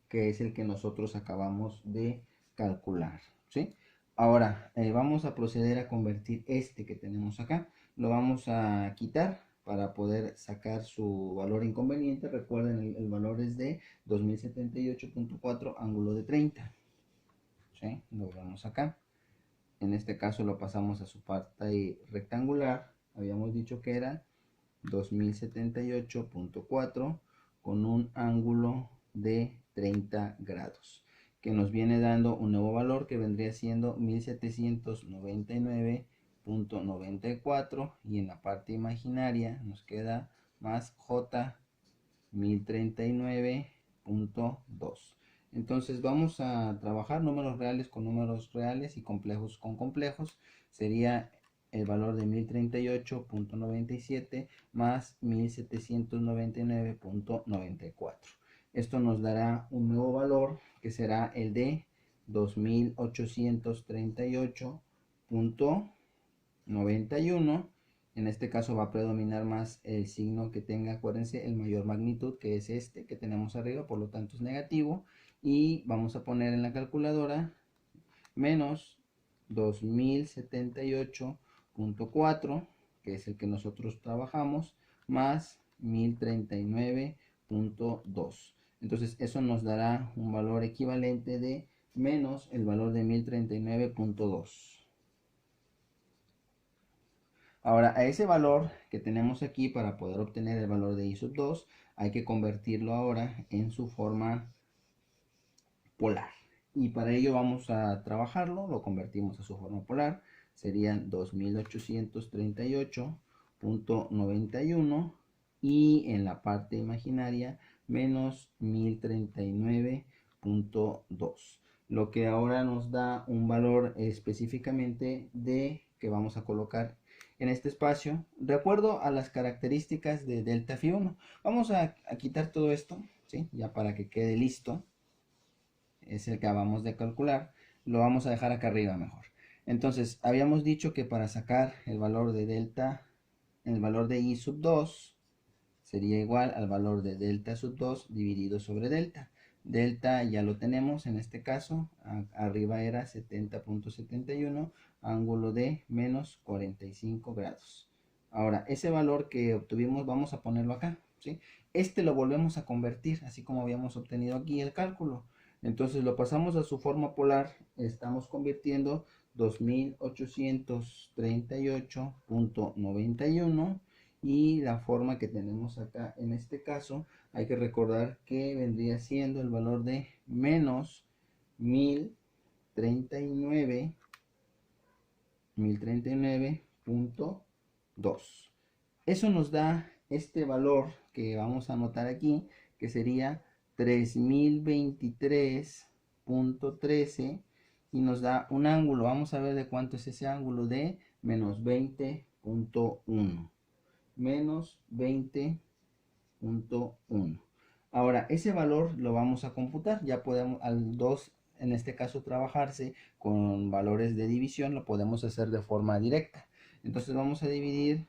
que es el que nosotros acabamos de calcular, ¿sí? Ahora vamos a proceder a convertir este que tenemos acá, lo vamos a quitar para poder sacar su valor inconveniente. Recuerden, el valor es de 2078.4 ángulo de 30, ¿sí? Lo vemos acá. En este caso lo pasamos a su parte rectangular. Habíamos dicho que era 2078.4 con un ángulo de 30 grados, que nos viene dando un nuevo valor que vendría siendo 1799.94, y en la parte imaginaria nos queda más J 1039.2. Entonces vamos a trabajar números reales con números reales y complejos con complejos. Sería el valor de 1038.97 más 1799.94. Esto nos dará un nuevo valor que será el de 2838.91. En este caso va a predominar más el signo que tenga, acuérdense, el mayor magnitud, que es este que tenemos arriba, por lo tanto es negativo. Y vamos a poner en la calculadora menos 2078.4, que es el que nosotros trabajamos, más 1039.2. Entonces eso nos dará un valor equivalente de menos el valor de 1039.2. Ahora, a ese valor que tenemos aquí, para poder obtener el valor de I sub 2, hay que convertirlo ahora en su forma polar. Y para ello vamos a trabajarlo, lo convertimos a su forma polar. Serían 2838.91 y en la parte imaginaria menos 1039.2. Lo que ahora nos da un valor específicamente de que vamos a colocar en este espacio, de acuerdo a las características de delta phi 1. Vamos a quitar todo esto, ¿sí? Ya para que quede listo. Es el que acabamos de calcular. Lo vamos a dejar acá arriba mejor. Entonces, habíamos dicho que para sacar el valor de delta, el valor de I sub 2 sería igual al valor de delta sub 2 dividido sobre delta. Delta ya lo tenemos en este caso, arriba era 70.71, ángulo de menos 45 grados. Ahora, ese valor que obtuvimos vamos a ponerlo acá, ¿sí? Este lo volvemos a convertir, así como habíamos obtenido aquí el cálculo. Entonces lo pasamos a su forma polar, estamos convirtiendo 2838.91, y la forma que tenemos acá en este caso, hay que recordar que vendría siendo el valor de menos 1039.2. Eso nos da este valor que vamos a anotar aquí, que sería 3023.13, y nos da un ángulo. Vamos a ver de cuánto es ese ángulo, de menos 20.1. Menos 20.1. Ahora, ese valor lo vamos a computar. Ya podemos, al 2 en este caso trabajarse con valores de división, lo podemos hacer de forma directa. Entonces vamos a dividir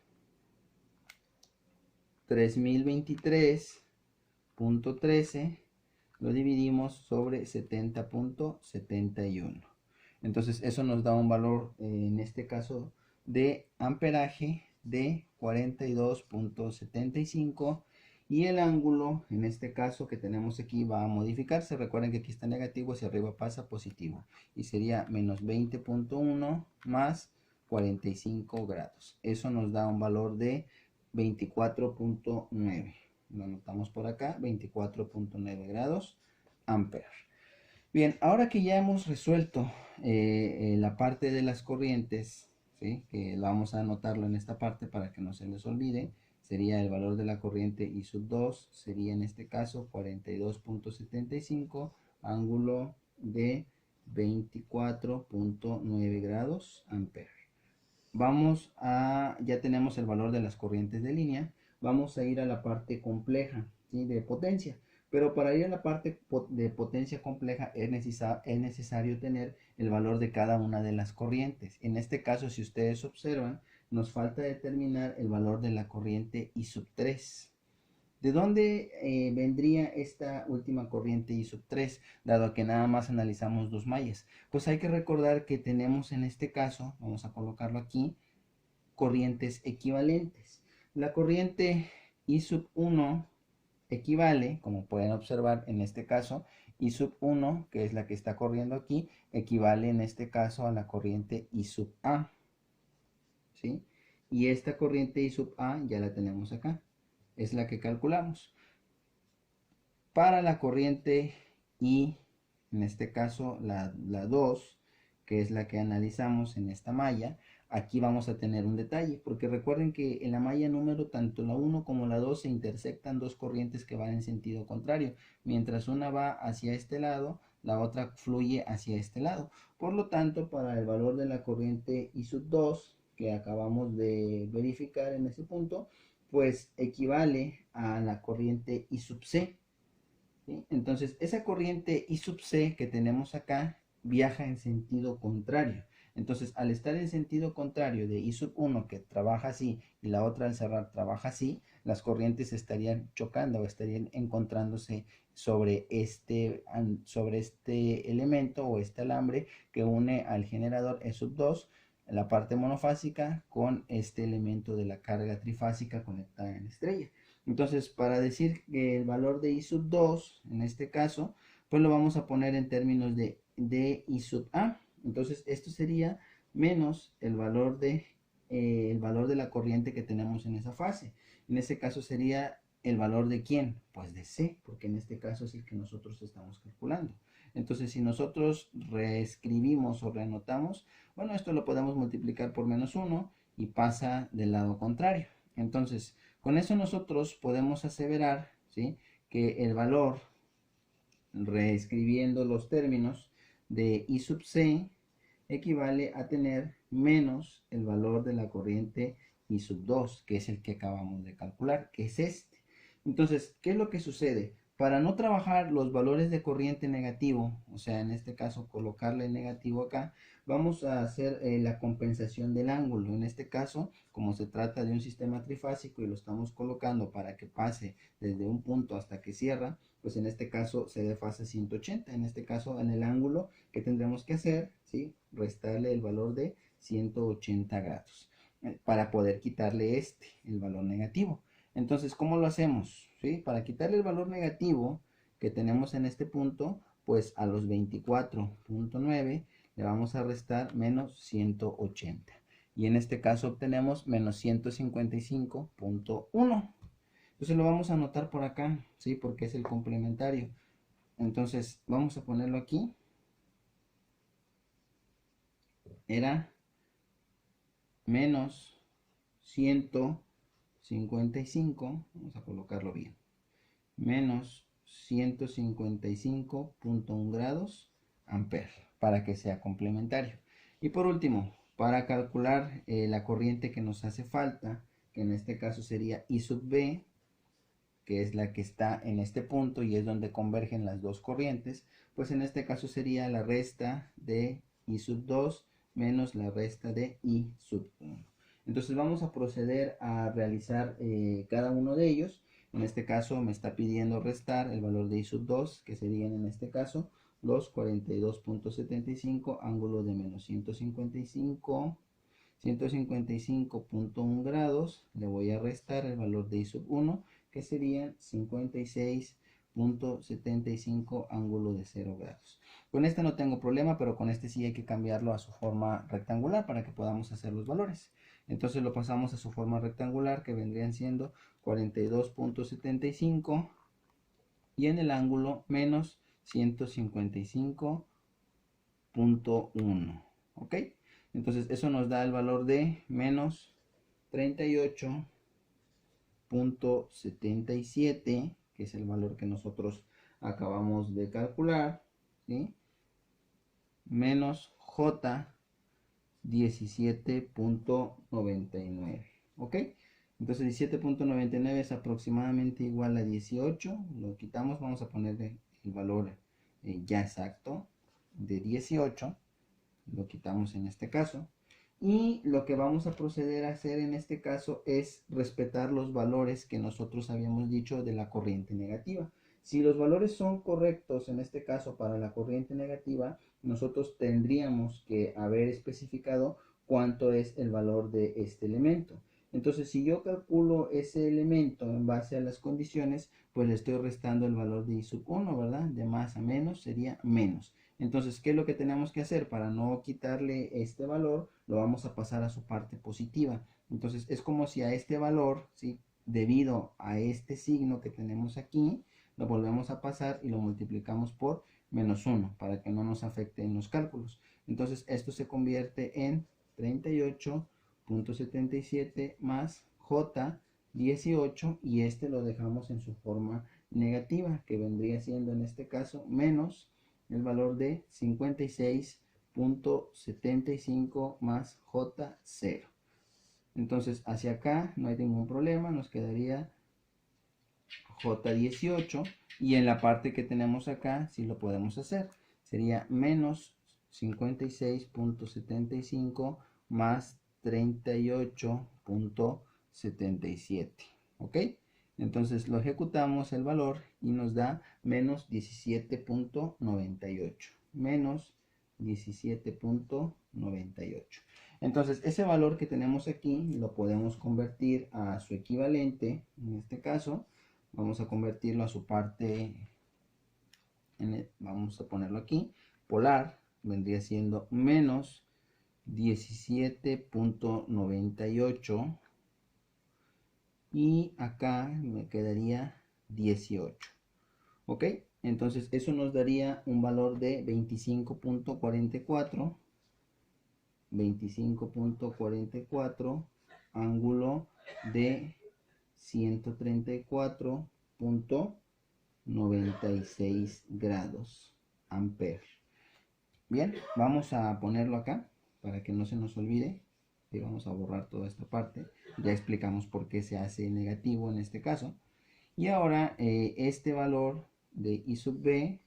3023 13 lo dividimos sobre 70.71. Entonces eso nos da un valor, en este caso, de amperaje de 42.75, y el ángulo, en este caso que tenemos aquí, va a modificarse. Recuerden que aquí está negativo, hacia arriba pasa positivo, y sería menos 20.1 más 45 grados. Eso nos da un valor de 24.9. Lo anotamos por acá, 24.9 grados amperes. Bien, ahora que ya hemos resuelto la parte de las corrientes, ¿sí? Que vamos a anotarlo en esta parte para que no se les olvide, sería el valor de la corriente I sub 2, sería en este caso 42.75, ángulo de 24.9 grados amperes. Ya tenemos el valor de las corrientes de línea, vamos a ir a la parte compleja, ¿sí? De potencia. Pero para ir a la parte de potencia compleja es necesario tener el valor de cada una de las corrientes. En este caso, si ustedes observan, nos falta determinar el valor de la corriente I sub 3. ¿De dónde vendría esta última corriente I sub 3, dado que nada más analizamos dos mallas? Pues hay que recordar que tenemos en este caso, vamos a colocarlo aquí, corrientes equivalentes. La corriente I sub 1 equivale, como pueden observar en este caso, I sub 1, que es la que está corriendo aquí, equivale en este caso a la corriente I sub A, ¿sí? Y esta corriente I sub A ya la tenemos acá, es la que calculamos. Para la corriente I, en este caso la 2, que es la que analizamos en esta malla, aquí vamos a tener un detalle, porque recuerden que en la malla número, tanto la 1 como la 2 se intersectan dos corrientes que van en sentido contrario. Mientras una va hacia este lado, la otra fluye hacia este lado. Por lo tanto, para el valor de la corriente I sub 2, que acabamos de verificar en ese punto, pues equivale a la corriente I sub C, ¿sí? Entonces, esa corriente I sub C que tenemos acá viaja en sentido contrario. Entonces, al estar en sentido contrario de I sub 1, que trabaja así, y la otra al cerrar trabaja así, las corrientes estarían chocando o estarían encontrándose sobre este elemento o este alambre que une al generador E sub 2, la parte monofásica, con este elemento de la carga trifásica conectada en la estrella. Entonces, para decir que el valor de I sub 2, en este caso, pues lo vamos a poner en términos de I sub A. Entonces, esto sería menos el valor de la corriente que tenemos en esa fase. En este caso sería el valor de ¿quién? Pues de C, porque en este caso es el que nosotros estamos calculando. Entonces, si nosotros reescribimos o reanotamos, bueno, esto lo podemos multiplicar por menos 1 y pasa del lado contrario. Entonces, con eso nosotros podemos aseverar, ¿sí?, que el valor, reescribiendo los términos, de I sub C equivale a tener menos el valor de la corriente I sub 2, que es el que acabamos de calcular, que es este. Entonces, ¿qué es lo que sucede? Para no trabajar los valores de corriente negativo, o sea, en este caso colocarle negativo acá, vamos a hacer la compensación del ángulo. En este caso, como se trata de un sistema trifásico y lo estamos colocando para que pase desde un punto hasta que cierra, pues en este caso se desfasa 180. En este caso, en el ángulo, ¿qué tendremos que hacer? ¿Sí? Restarle el valor de 180 grados para poder quitarle el valor negativo. Entonces, ¿cómo lo hacemos? ¿Sí? Para quitarle el valor negativo que tenemos en este punto, pues a los 24.9 le vamos a restar menos 180. Y en este caso obtenemos menos 155.1. Entonces lo vamos a anotar por acá, ¿sí? Porque es el complementario. Entonces vamos a ponerlo aquí. Era menos 155, vamos a colocarlo bien, menos 155.1 grados amperes, para que sea complementario. Y por último, para calcular la corriente que nos hace falta, que en este caso sería I sub B, que es la que está en este punto y es donde convergen las dos corrientes, pues en este caso sería la resta de I sub 2 menos la resta de I sub 1. Entonces vamos a proceder a realizar cada uno de ellos. En este caso me está pidiendo restar el valor de I sub 2, que serían en este caso los 42.75, ángulo de menos 155.1 grados. Le voy a restar el valor de I sub 1, que serían 56.75, ángulo de 0 grados. Con este no tengo problema, pero con este sí hay que cambiarlo a su forma rectangular para que podamos hacer los valores. Entonces lo pasamos a su forma rectangular, que vendrían siendo 42.75 y en el ángulo menos 155.1. ¿Ok? Entonces eso nos da el valor de menos 38.77, que es el valor que nosotros acabamos de calcular, ¿sí? Menos J 17.99. ¿Ok? Entonces 17.99 es aproximadamente igual a 18. Lo quitamos, vamos a ponerle el valor ya exacto de 18. Lo quitamos en este caso. Y lo que vamos a proceder a hacer en este caso es respetar los valores que nosotros habíamos dicho de la corriente negativa. Si los valores son correctos, en este caso para la corriente negativa, nosotros tendríamos que haber especificado cuánto es el valor de este elemento. Entonces, si yo calculo ese elemento en base a las condiciones, pues le estoy restando el valor de I sub 1, ¿verdad? De más a menos sería menos. Entonces, ¿qué es lo que tenemos que hacer? Para no quitarle este valor, lo vamos a pasar a su parte positiva. Entonces, es como si a este valor, ¿sí? Debido a este signo que tenemos aquí, lo volvemos a pasar y lo multiplicamos por menos 1 para que no nos afecte en los cálculos. Entonces, esto se convierte en 38.77 más J 18 y este lo dejamos en su forma negativa, que vendría siendo en este caso menos el valor de 56.75 más J0. Entonces hacia acá no hay ningún problema, nos quedaría J18 y en la parte que tenemos acá sí lo podemos hacer. Sería menos 56.75 más 38.77. ¿Ok? Entonces lo ejecutamos el valor y nos da menos 17.98. Menos 17.98. Entonces ese valor que tenemos aquí lo podemos convertir a su equivalente. En este caso vamos a convertirlo a su parte, vamos a ponerlo aquí, polar. Vendría siendo menos 17.98 y acá me quedaría 18. ¿Ok? Entonces eso nos daría un valor de 25.44. 25.44, ángulo de 134.96 grados amper. Bien, vamos a ponerlo acá para que no se nos olvide. Y vamos a borrar toda esta parte. Ya explicamos por qué se hace negativo en este caso. Y ahora este valor de I sub B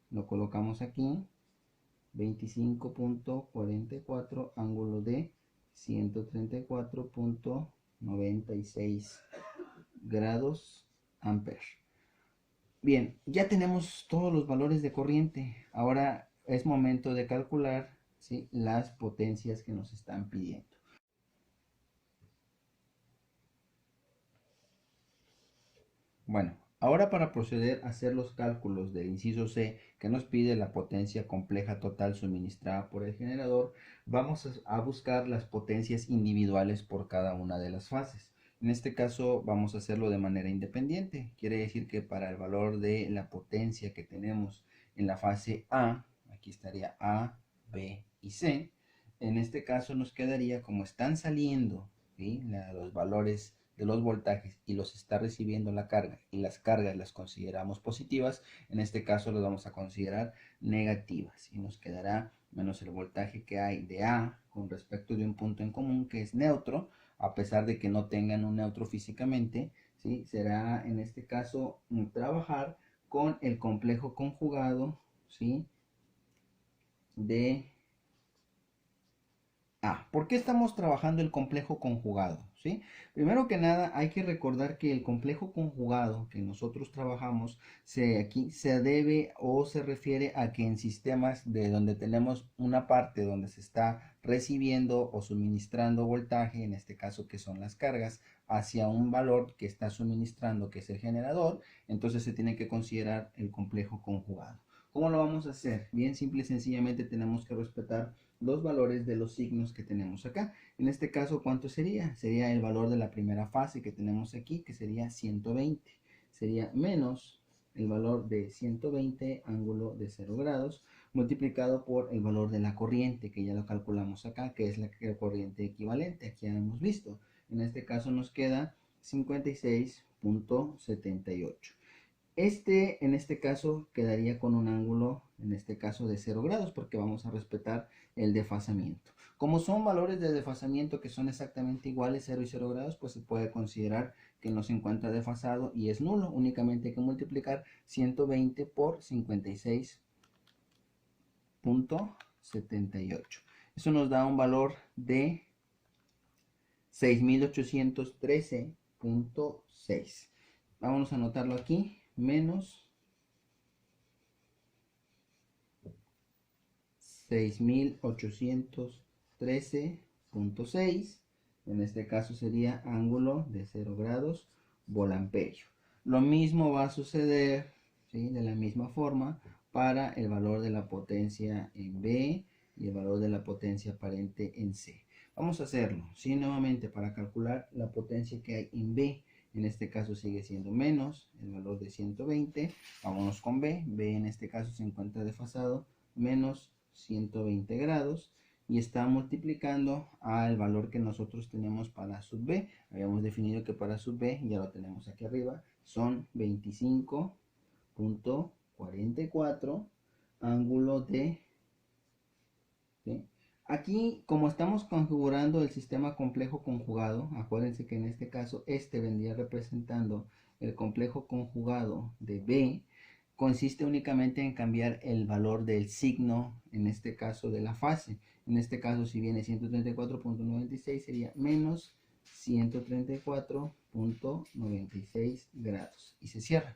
lo colocamos aquí. 25.44, ángulo de 134.96 grados amper. Bien, ya tenemos todos los valores de corriente. Ahora es momento de calcular, ¿sí?, las potencias que nos están pidiendo. Bueno, ahora para proceder a hacer los cálculos del inciso C, que nos pide la potencia compleja total suministrada por el generador, vamos a buscar las potencias individuales por cada una de las fases. En este caso vamos a hacerlo de manera independiente. Quiere decir que para el valor de la potencia que tenemos en la fase A, aquí estaría A, B y C, en este caso nos quedaría, como están saliendo, ¿sí?, los valores de los voltajes y los está recibiendo la carga y las cargas las consideramos positivas, en este caso los vamos a considerar negativas y nos quedará menos el voltaje que hay de A con respecto de un punto en común que es neutro, a pesar de que no tengan un neutro físicamente, ¿sí?, será en este caso trabajar con el complejo conjugado, ¿sí?, de ¿Por qué estamos trabajando el complejo conjugado? ¿Sí? Primero que nada, hay que recordar que el complejo conjugado que nosotros trabajamos aquí se debe o se refiere a que en sistemas de donde tenemos una parte donde se está recibiendo o suministrando voltaje, en este caso que son las cargas, hacia un valor que está suministrando, que es el generador, entonces se tiene que considerar el complejo conjugado. ¿Cómo lo vamos a hacer? Bien simple y sencillamente tenemos que respetar los valores de los signos que tenemos acá. En este caso, ¿cuánto sería? Sería el valor de la primera fase que tenemos aquí, que sería 120. Sería menos el valor de 120 ángulo de 0 grados multiplicado por el valor de la corriente, que ya lo calculamos acá, que es la corriente equivalente. Aquí ya hemos visto. En este caso nos queda 56.78. En este caso, quedaría con un ángulo, en este caso de 0 grados, porque vamos a respetar el desfasamiento. Como son valores de desfasamiento que son exactamente iguales, 0 y 0 grados, pues se puede considerar que no se encuentra desfasado y es nulo. Únicamente hay que multiplicar 120 por 56.78. Eso nos da un valor de 6.813.6. Vamos a anotarlo aquí, menos 6.813.6, en este caso sería ángulo de 0 grados volamperio. Lo mismo va a suceder, ¿sí?, de la misma forma para el valor de la potencia en B y el valor de la potencia aparente en C. Vamos a hacerlo, ¿sí? Nuevamente, para calcular la potencia que hay en B, en este caso sigue siendo menos el valor de 120. Vámonos con B. B en este caso se encuentra desfasado, menos 120 grados, y está multiplicando al valor que nosotros tenemos para sub B. Habíamos definido que para sub B, ya lo tenemos aquí arriba, son 25.44 ángulo de... ¿sí? Aquí, como estamos configurando el sistema complejo conjugado, acuérdense que en este caso vendría representando el complejo conjugado de B. Consiste únicamente en cambiar el valor del signo, en este caso de la fase. En este caso, si viene 134.96, sería menos 134.96 grados. Y se cierra.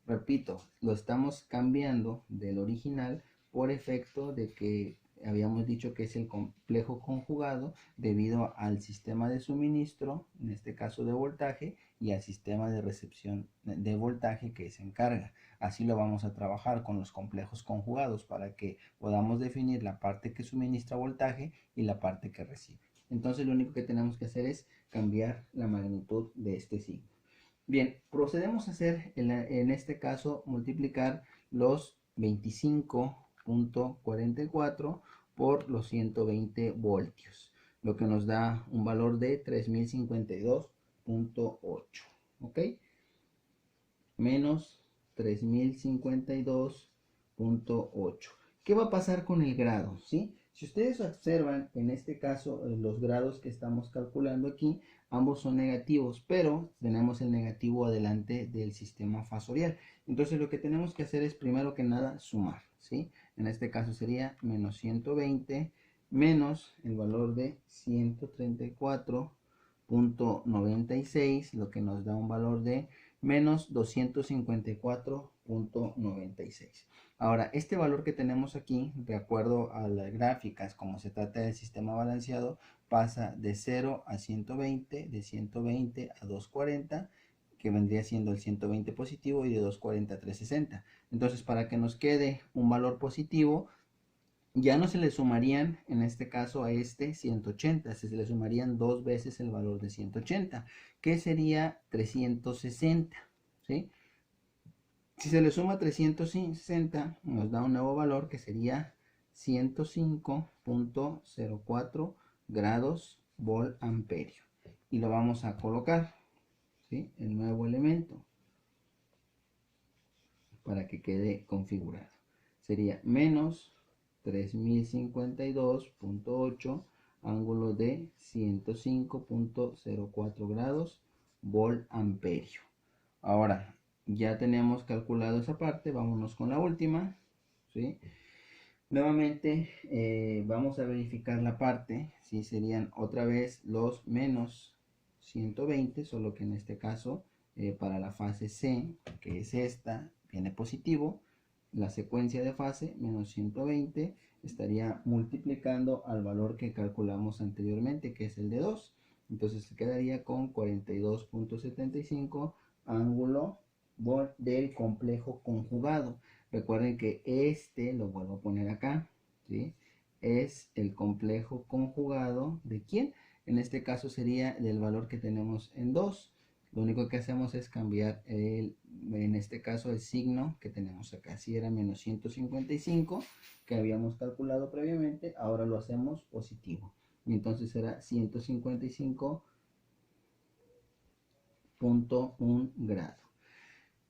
Repito, lo estamos cambiando del original por efecto de que habíamos dicho que es el complejo conjugado debido al sistema de suministro, en este caso de voltaje, y al sistema de recepción de voltaje que se encarga. Así lo vamos a trabajar con los complejos conjugados para que podamos definir la parte que suministra voltaje y la parte que recibe. Entonces lo único que tenemos que hacer es cambiar la magnitud de este signo. Bien, procedemos a hacer en este caso multiplicar los 25.44 por los 120 voltios, lo que nos da un valor de 3052.8, ¿ok? Menos 3052.8. ¿Qué va a pasar con el grado? ¿Sí? Si ustedes observan, en este caso, los grados que estamos calculando aquí, ambos son negativos, pero tenemos el negativo adelante del sistema fasorial. Entonces lo que tenemos que hacer es, primero que nada, sumar, ¿sí? En este caso sería menos 120 menos el valor de 134.96, lo que nos da un valor de menos 254.96. Ahora, este valor que tenemos aquí, de acuerdo a las gráficas, como se trata del sistema balanceado, pasa de 0 a 120, de 120 a 240, que vendría siendo el 120 positivo, y de 240 a 360. Entonces, para que nos quede un valor positivo, ya no se le sumarían, en este caso, a 180, se le sumarían dos veces el valor de 180, que sería 360, ¿sí? Si se le suma 360, nos da un nuevo valor que sería 105.04 grados volt amperio. Y lo vamos a colocar, ¿sí?, el nuevo elemento para que quede configurado. Sería menos 3052.8 ángulo de 105.04 grados volt amperio. Ahora, ya tenemos calculado esa parte, vámonos con la última, ¿sí? Nuevamente vamos a verificar la parte, ¿sí? Serían otra vez los menos 120, solo que en este caso para la fase C, que es esta, viene positivo. La secuencia de fase menos 120 estaría multiplicando al valor que calculamos anteriormente, que es el de 2. Entonces se quedaría con 42.75 ángulo del complejo conjugado. Recuerden que este, lo vuelvo a poner acá, ¿sí? Es el complejo conjugado ¿de quién? En este caso sería del valor que tenemos en 2. Lo único que hacemos es cambiar en este caso el signo que tenemos acá. Si era menos 155 que habíamos calculado previamente, ahora lo hacemos positivo. Y entonces será 155.1 grado.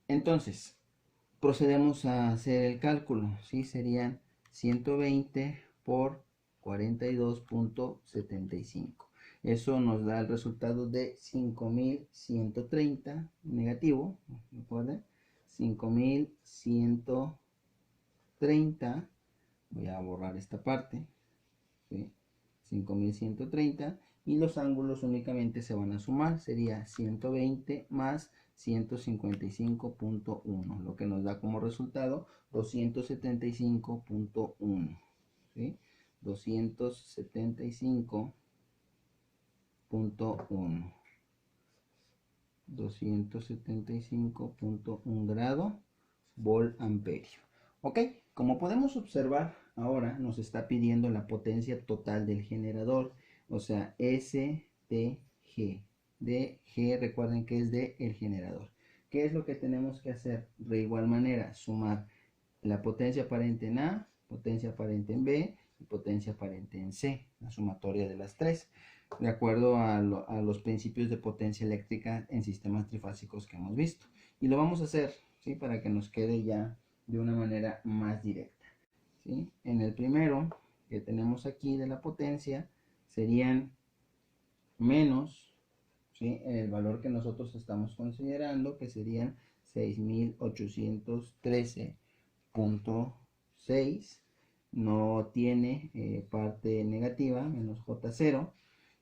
Entonces, procedemos a hacer el cálculo, ¿sí? Serían 120 por 42.75. Eso nos da el resultado de 5130 negativo, ¿recuerden? 5130, voy a borrar esta parte, ¿sí? 5130, y los ángulos únicamente se van a sumar, sería 120 más 155.1, lo que nos da como resultado 275.1, ¿sí? 275.1 grado vol amperio. Ok, como podemos observar, ahora nos está pidiendo la potencia total del generador, o sea, STG. DG, recuerden que es de el generador. ¿Qué es lo que tenemos que hacer? De igual manera, sumar la potencia aparente en A, potencia aparente en B y potencia aparente en C, la sumatoria de las tres, de acuerdo a los principios de potencia eléctrica en sistemas trifásicos que hemos visto. Y lo vamos a hacer, ¿sí? Para que nos quede ya de una manera más directa, ¿sí? En el primero que tenemos aquí de la potencia serían menos, ¿sí? El valor que nosotros estamos considerando, que serían 6813.6, no tiene parte negativa, menos J0,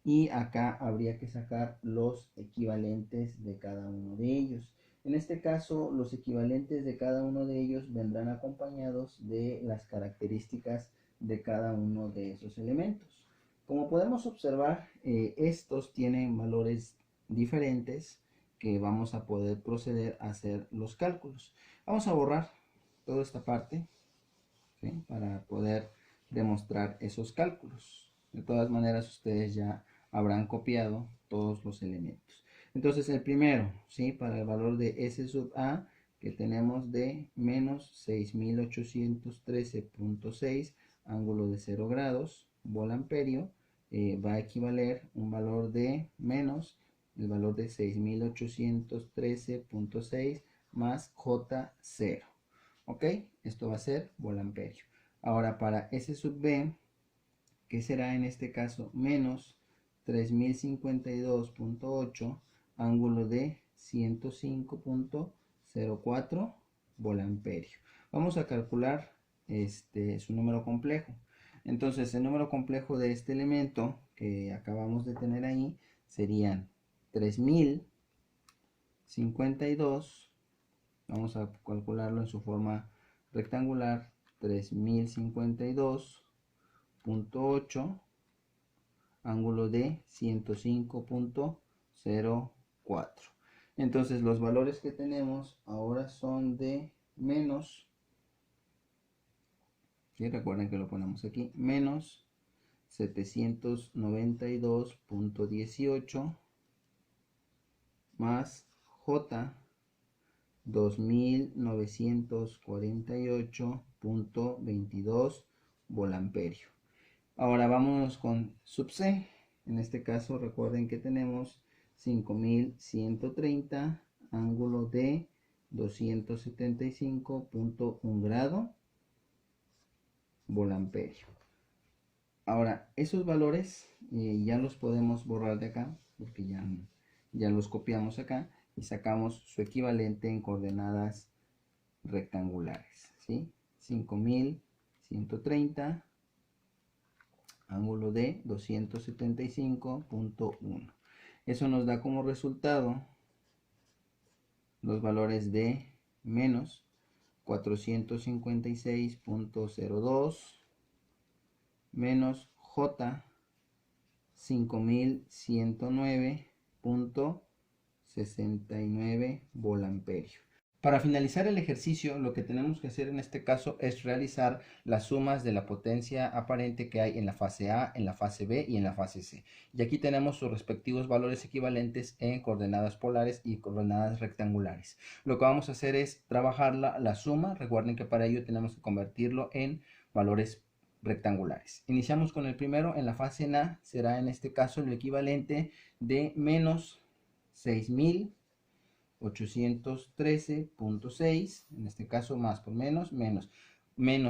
y acá habría que sacar los equivalentes de cada uno de ellos. En este caso, los equivalentes de cada uno de ellos vendrán acompañados de las características de cada uno de esos elementos. Como podemos observar, estos tienen valores diferentes que vamos a poder proceder a hacer los cálculos. Vamos a borrar toda esta parte, ¿sí? Para poder demostrar esos cálculos. De todas maneras, ustedes ya habrán copiado todos los elementos. Entonces, el primero, ¿sí? Para el valor de S sub A, que tenemos de menos 6813.6, ángulo de 0 grados, vol amperio, va a equivaler un valor de menos el valor de 6813.6 más J0. ¿Ok? Esto va a ser vol amperio. Ahora para S sub B, que será en este caso menos 3052.8, ángulo de 105.04 vol amperio. Vamos a calcular su número complejo. Entonces el número complejo de este elemento que acabamos de tener ahí serían 3052. Vamos a calcularlo en su forma rectangular, 3052.8, ángulo de 105.04. Entonces los valores que tenemos ahora son de menos, ¿sí? Recuerden que lo ponemos aquí, menos 792.18 más J 2948.22 vol amperio. Ahora vámonos con sub C. En este caso recuerden que tenemos 5130, ángulo de 275.1 grado vol amperio. Ahora esos valores ya los podemos borrar de acá porque ya los copiamos acá y sacamos su equivalente en coordenadas rectangulares, ¿sí? 5130, ángulo de 275.1. Eso nos da como resultado los valores de menos 456.02 menos J 5109.69 volamperio. Para finalizar el ejercicio, lo que tenemos que hacer en este caso es realizar las sumas de la potencia aparente que hay en la fase A, en la fase B y en la fase C. Y aquí tenemos sus respectivos valores equivalentes en coordenadas polares y coordenadas rectangulares. Lo que vamos a hacer es trabajar la suma. Recuerden que para ello tenemos que convertirlo en valores rectangulares. Iniciamos con el primero. En la fase A será en este caso el equivalente de menos 6.813.6, en este caso más por menos, menos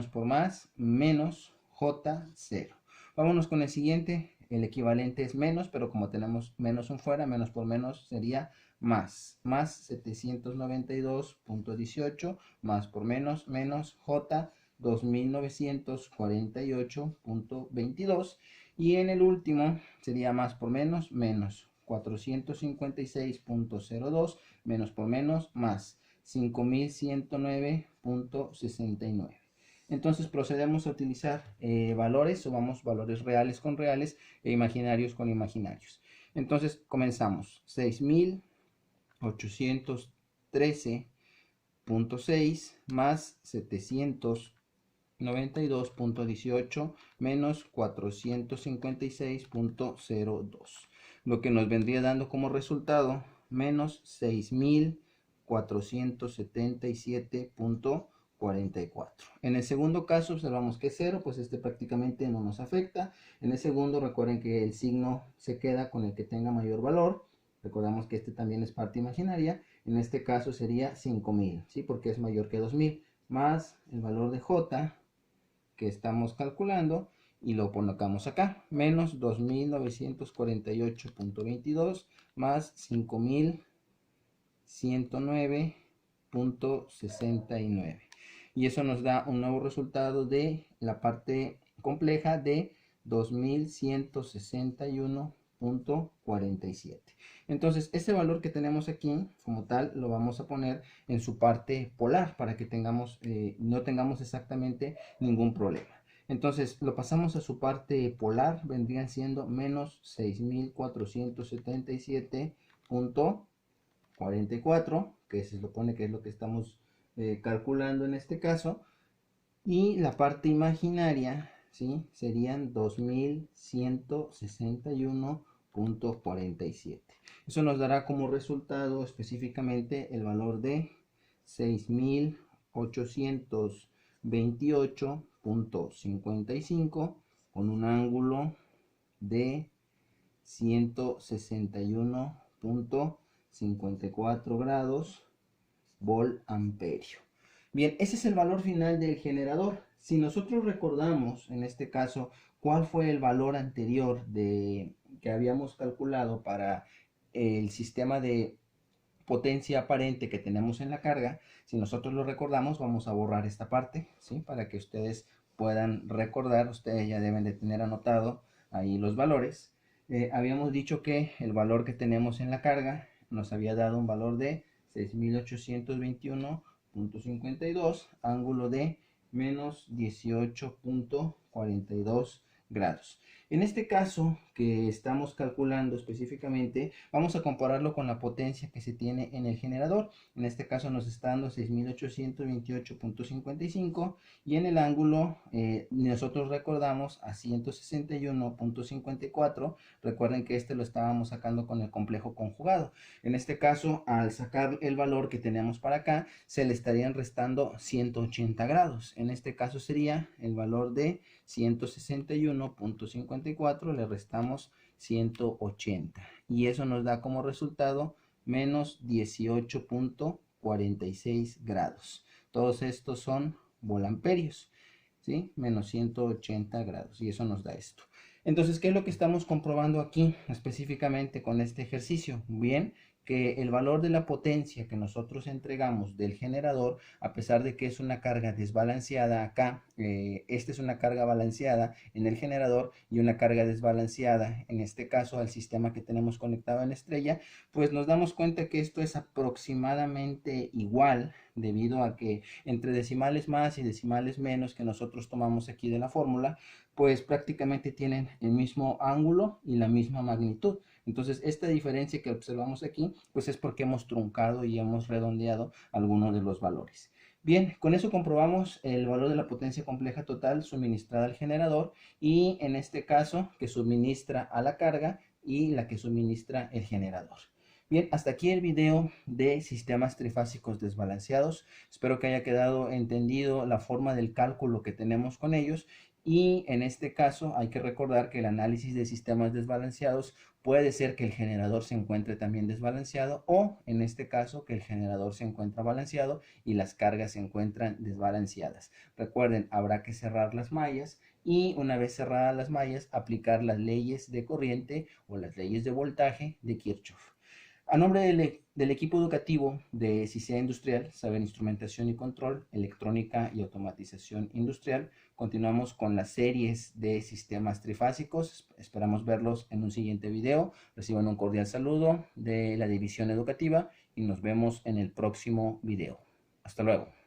por más, menos J0. Vámonos con el siguiente. El equivalente es menos, pero como tenemos menos un fuera, menos por menos sería más 792.18, más por menos, menos J 2948.22, y en el último sería más por menos, menos 456.02, menos por menos, más 5109.69. Entonces procedemos a utilizar valores, sumamos valores reales con reales e imaginarios con imaginarios. Entonces comenzamos. 6.813.6 más 792.18 menos 456.02, lo que nos vendría dando como resultado menos 6.477.44. En el segundo caso observamos que es 0, pues este prácticamente no nos afecta. En el segundo recuerden que el signo se queda con el que tenga mayor valor. Recordamos que este también es parte imaginaria. En este caso sería 5.000, ¿sí? Porque es mayor que 2.000, más el valor de J que estamos calculando y lo colocamos acá, menos 2.948.22 más 5.109.69, y eso nos da un nuevo resultado de la parte compleja de 2.161.47. Entonces ese valor que tenemos aquí como tal lo vamos a poner en su parte polar para que tengamos no tengamos exactamente ningún problema. Entonces lo pasamos a su parte polar, vendrían siendo menos 6.477.44, que se supone que es lo que estamos calculando en este caso, y la parte imaginaria, ¿sí?, serían 2.161.47. Eso nos dará como resultado específicamente el valor de 6.828.55 con un ángulo de 161.54 grados vol amperio. Bien, ese es el valor final del generador. Si nosotros recordamos en este caso cuál fue el valor anterior que habíamos calculado para el sistema de potencia aparente que tenemos en la carga, si nosotros lo recordamos, vamos a borrar esta parte, ¿sí?, para que ustedes puedan recordar. Ustedes ya deben de tener anotado ahí los valores. Habíamos dicho que el valor que tenemos en la carga nos había dado un valor de 6.821.52, ángulo de menos 18.42 grados. En este caso que estamos calculando específicamente, vamos a compararlo con la potencia que se tiene en el generador. En este caso nos está dando 6.828.55 y en el ángulo nosotros recordamos a 161.54. Recuerden que este lo estábamos sacando con el complejo conjugado. En este caso, al sacar el valor que tenemos para acá, se le estarían restando 180 grados. En este caso sería el valor de 161.54, le restamos 180 y eso nos da como resultado menos 18.46 grados. Todos estos son volamperios, ¿sí? Menos 180 grados, y eso nos da esto. Entonces, ¿qué es lo que estamos comprobando aquí específicamente con este ejercicio? Bien, que el valor de la potencia que nosotros entregamos del generador, a pesar de que es una carga desbalanceada acá, esta es una carga balanceada en el generador y una carga desbalanceada, en este caso al sistema que tenemos conectado en la estrella, pues nos damos cuenta que esto es aproximadamente igual, debido a que entre decimales más y decimales menos que nosotros tomamos aquí de la fórmula, pues prácticamente tienen el mismo ángulo y la misma magnitud. Entonces, esta diferencia que observamos aquí, pues es porque hemos truncado y hemos redondeado algunos de los valores. Bien, con eso comprobamos el valor de la potencia compleja total suministrada al generador y en este caso que suministra a la carga y la que suministra el generador. Bien, hasta aquí el video de sistemas trifásicos desbalanceados. Espero que haya quedado entendido la forma del cálculo que tenemos con ellos. Y en este caso hay que recordar que el análisis de sistemas desbalanceados puede ser que el generador se encuentre también desbalanceado o en este caso que el generador se encuentra balanceado y las cargas se encuentran desbalanceadas. Recuerden, habrá que cerrar las mallas y una vez cerradas las mallas aplicar las leyes de corriente o las leyes de voltaje de Kirchhoff. A nombre del equipo educativo de CICEA Industrial, Saber Instrumentación y Control, Electrónica y Automatización Industrial, continuamos con las series de sistemas trifásicos. Esperamos verlos en un siguiente video. Reciban un cordial saludo de la División Educativa y nos vemos en el próximo video. Hasta luego.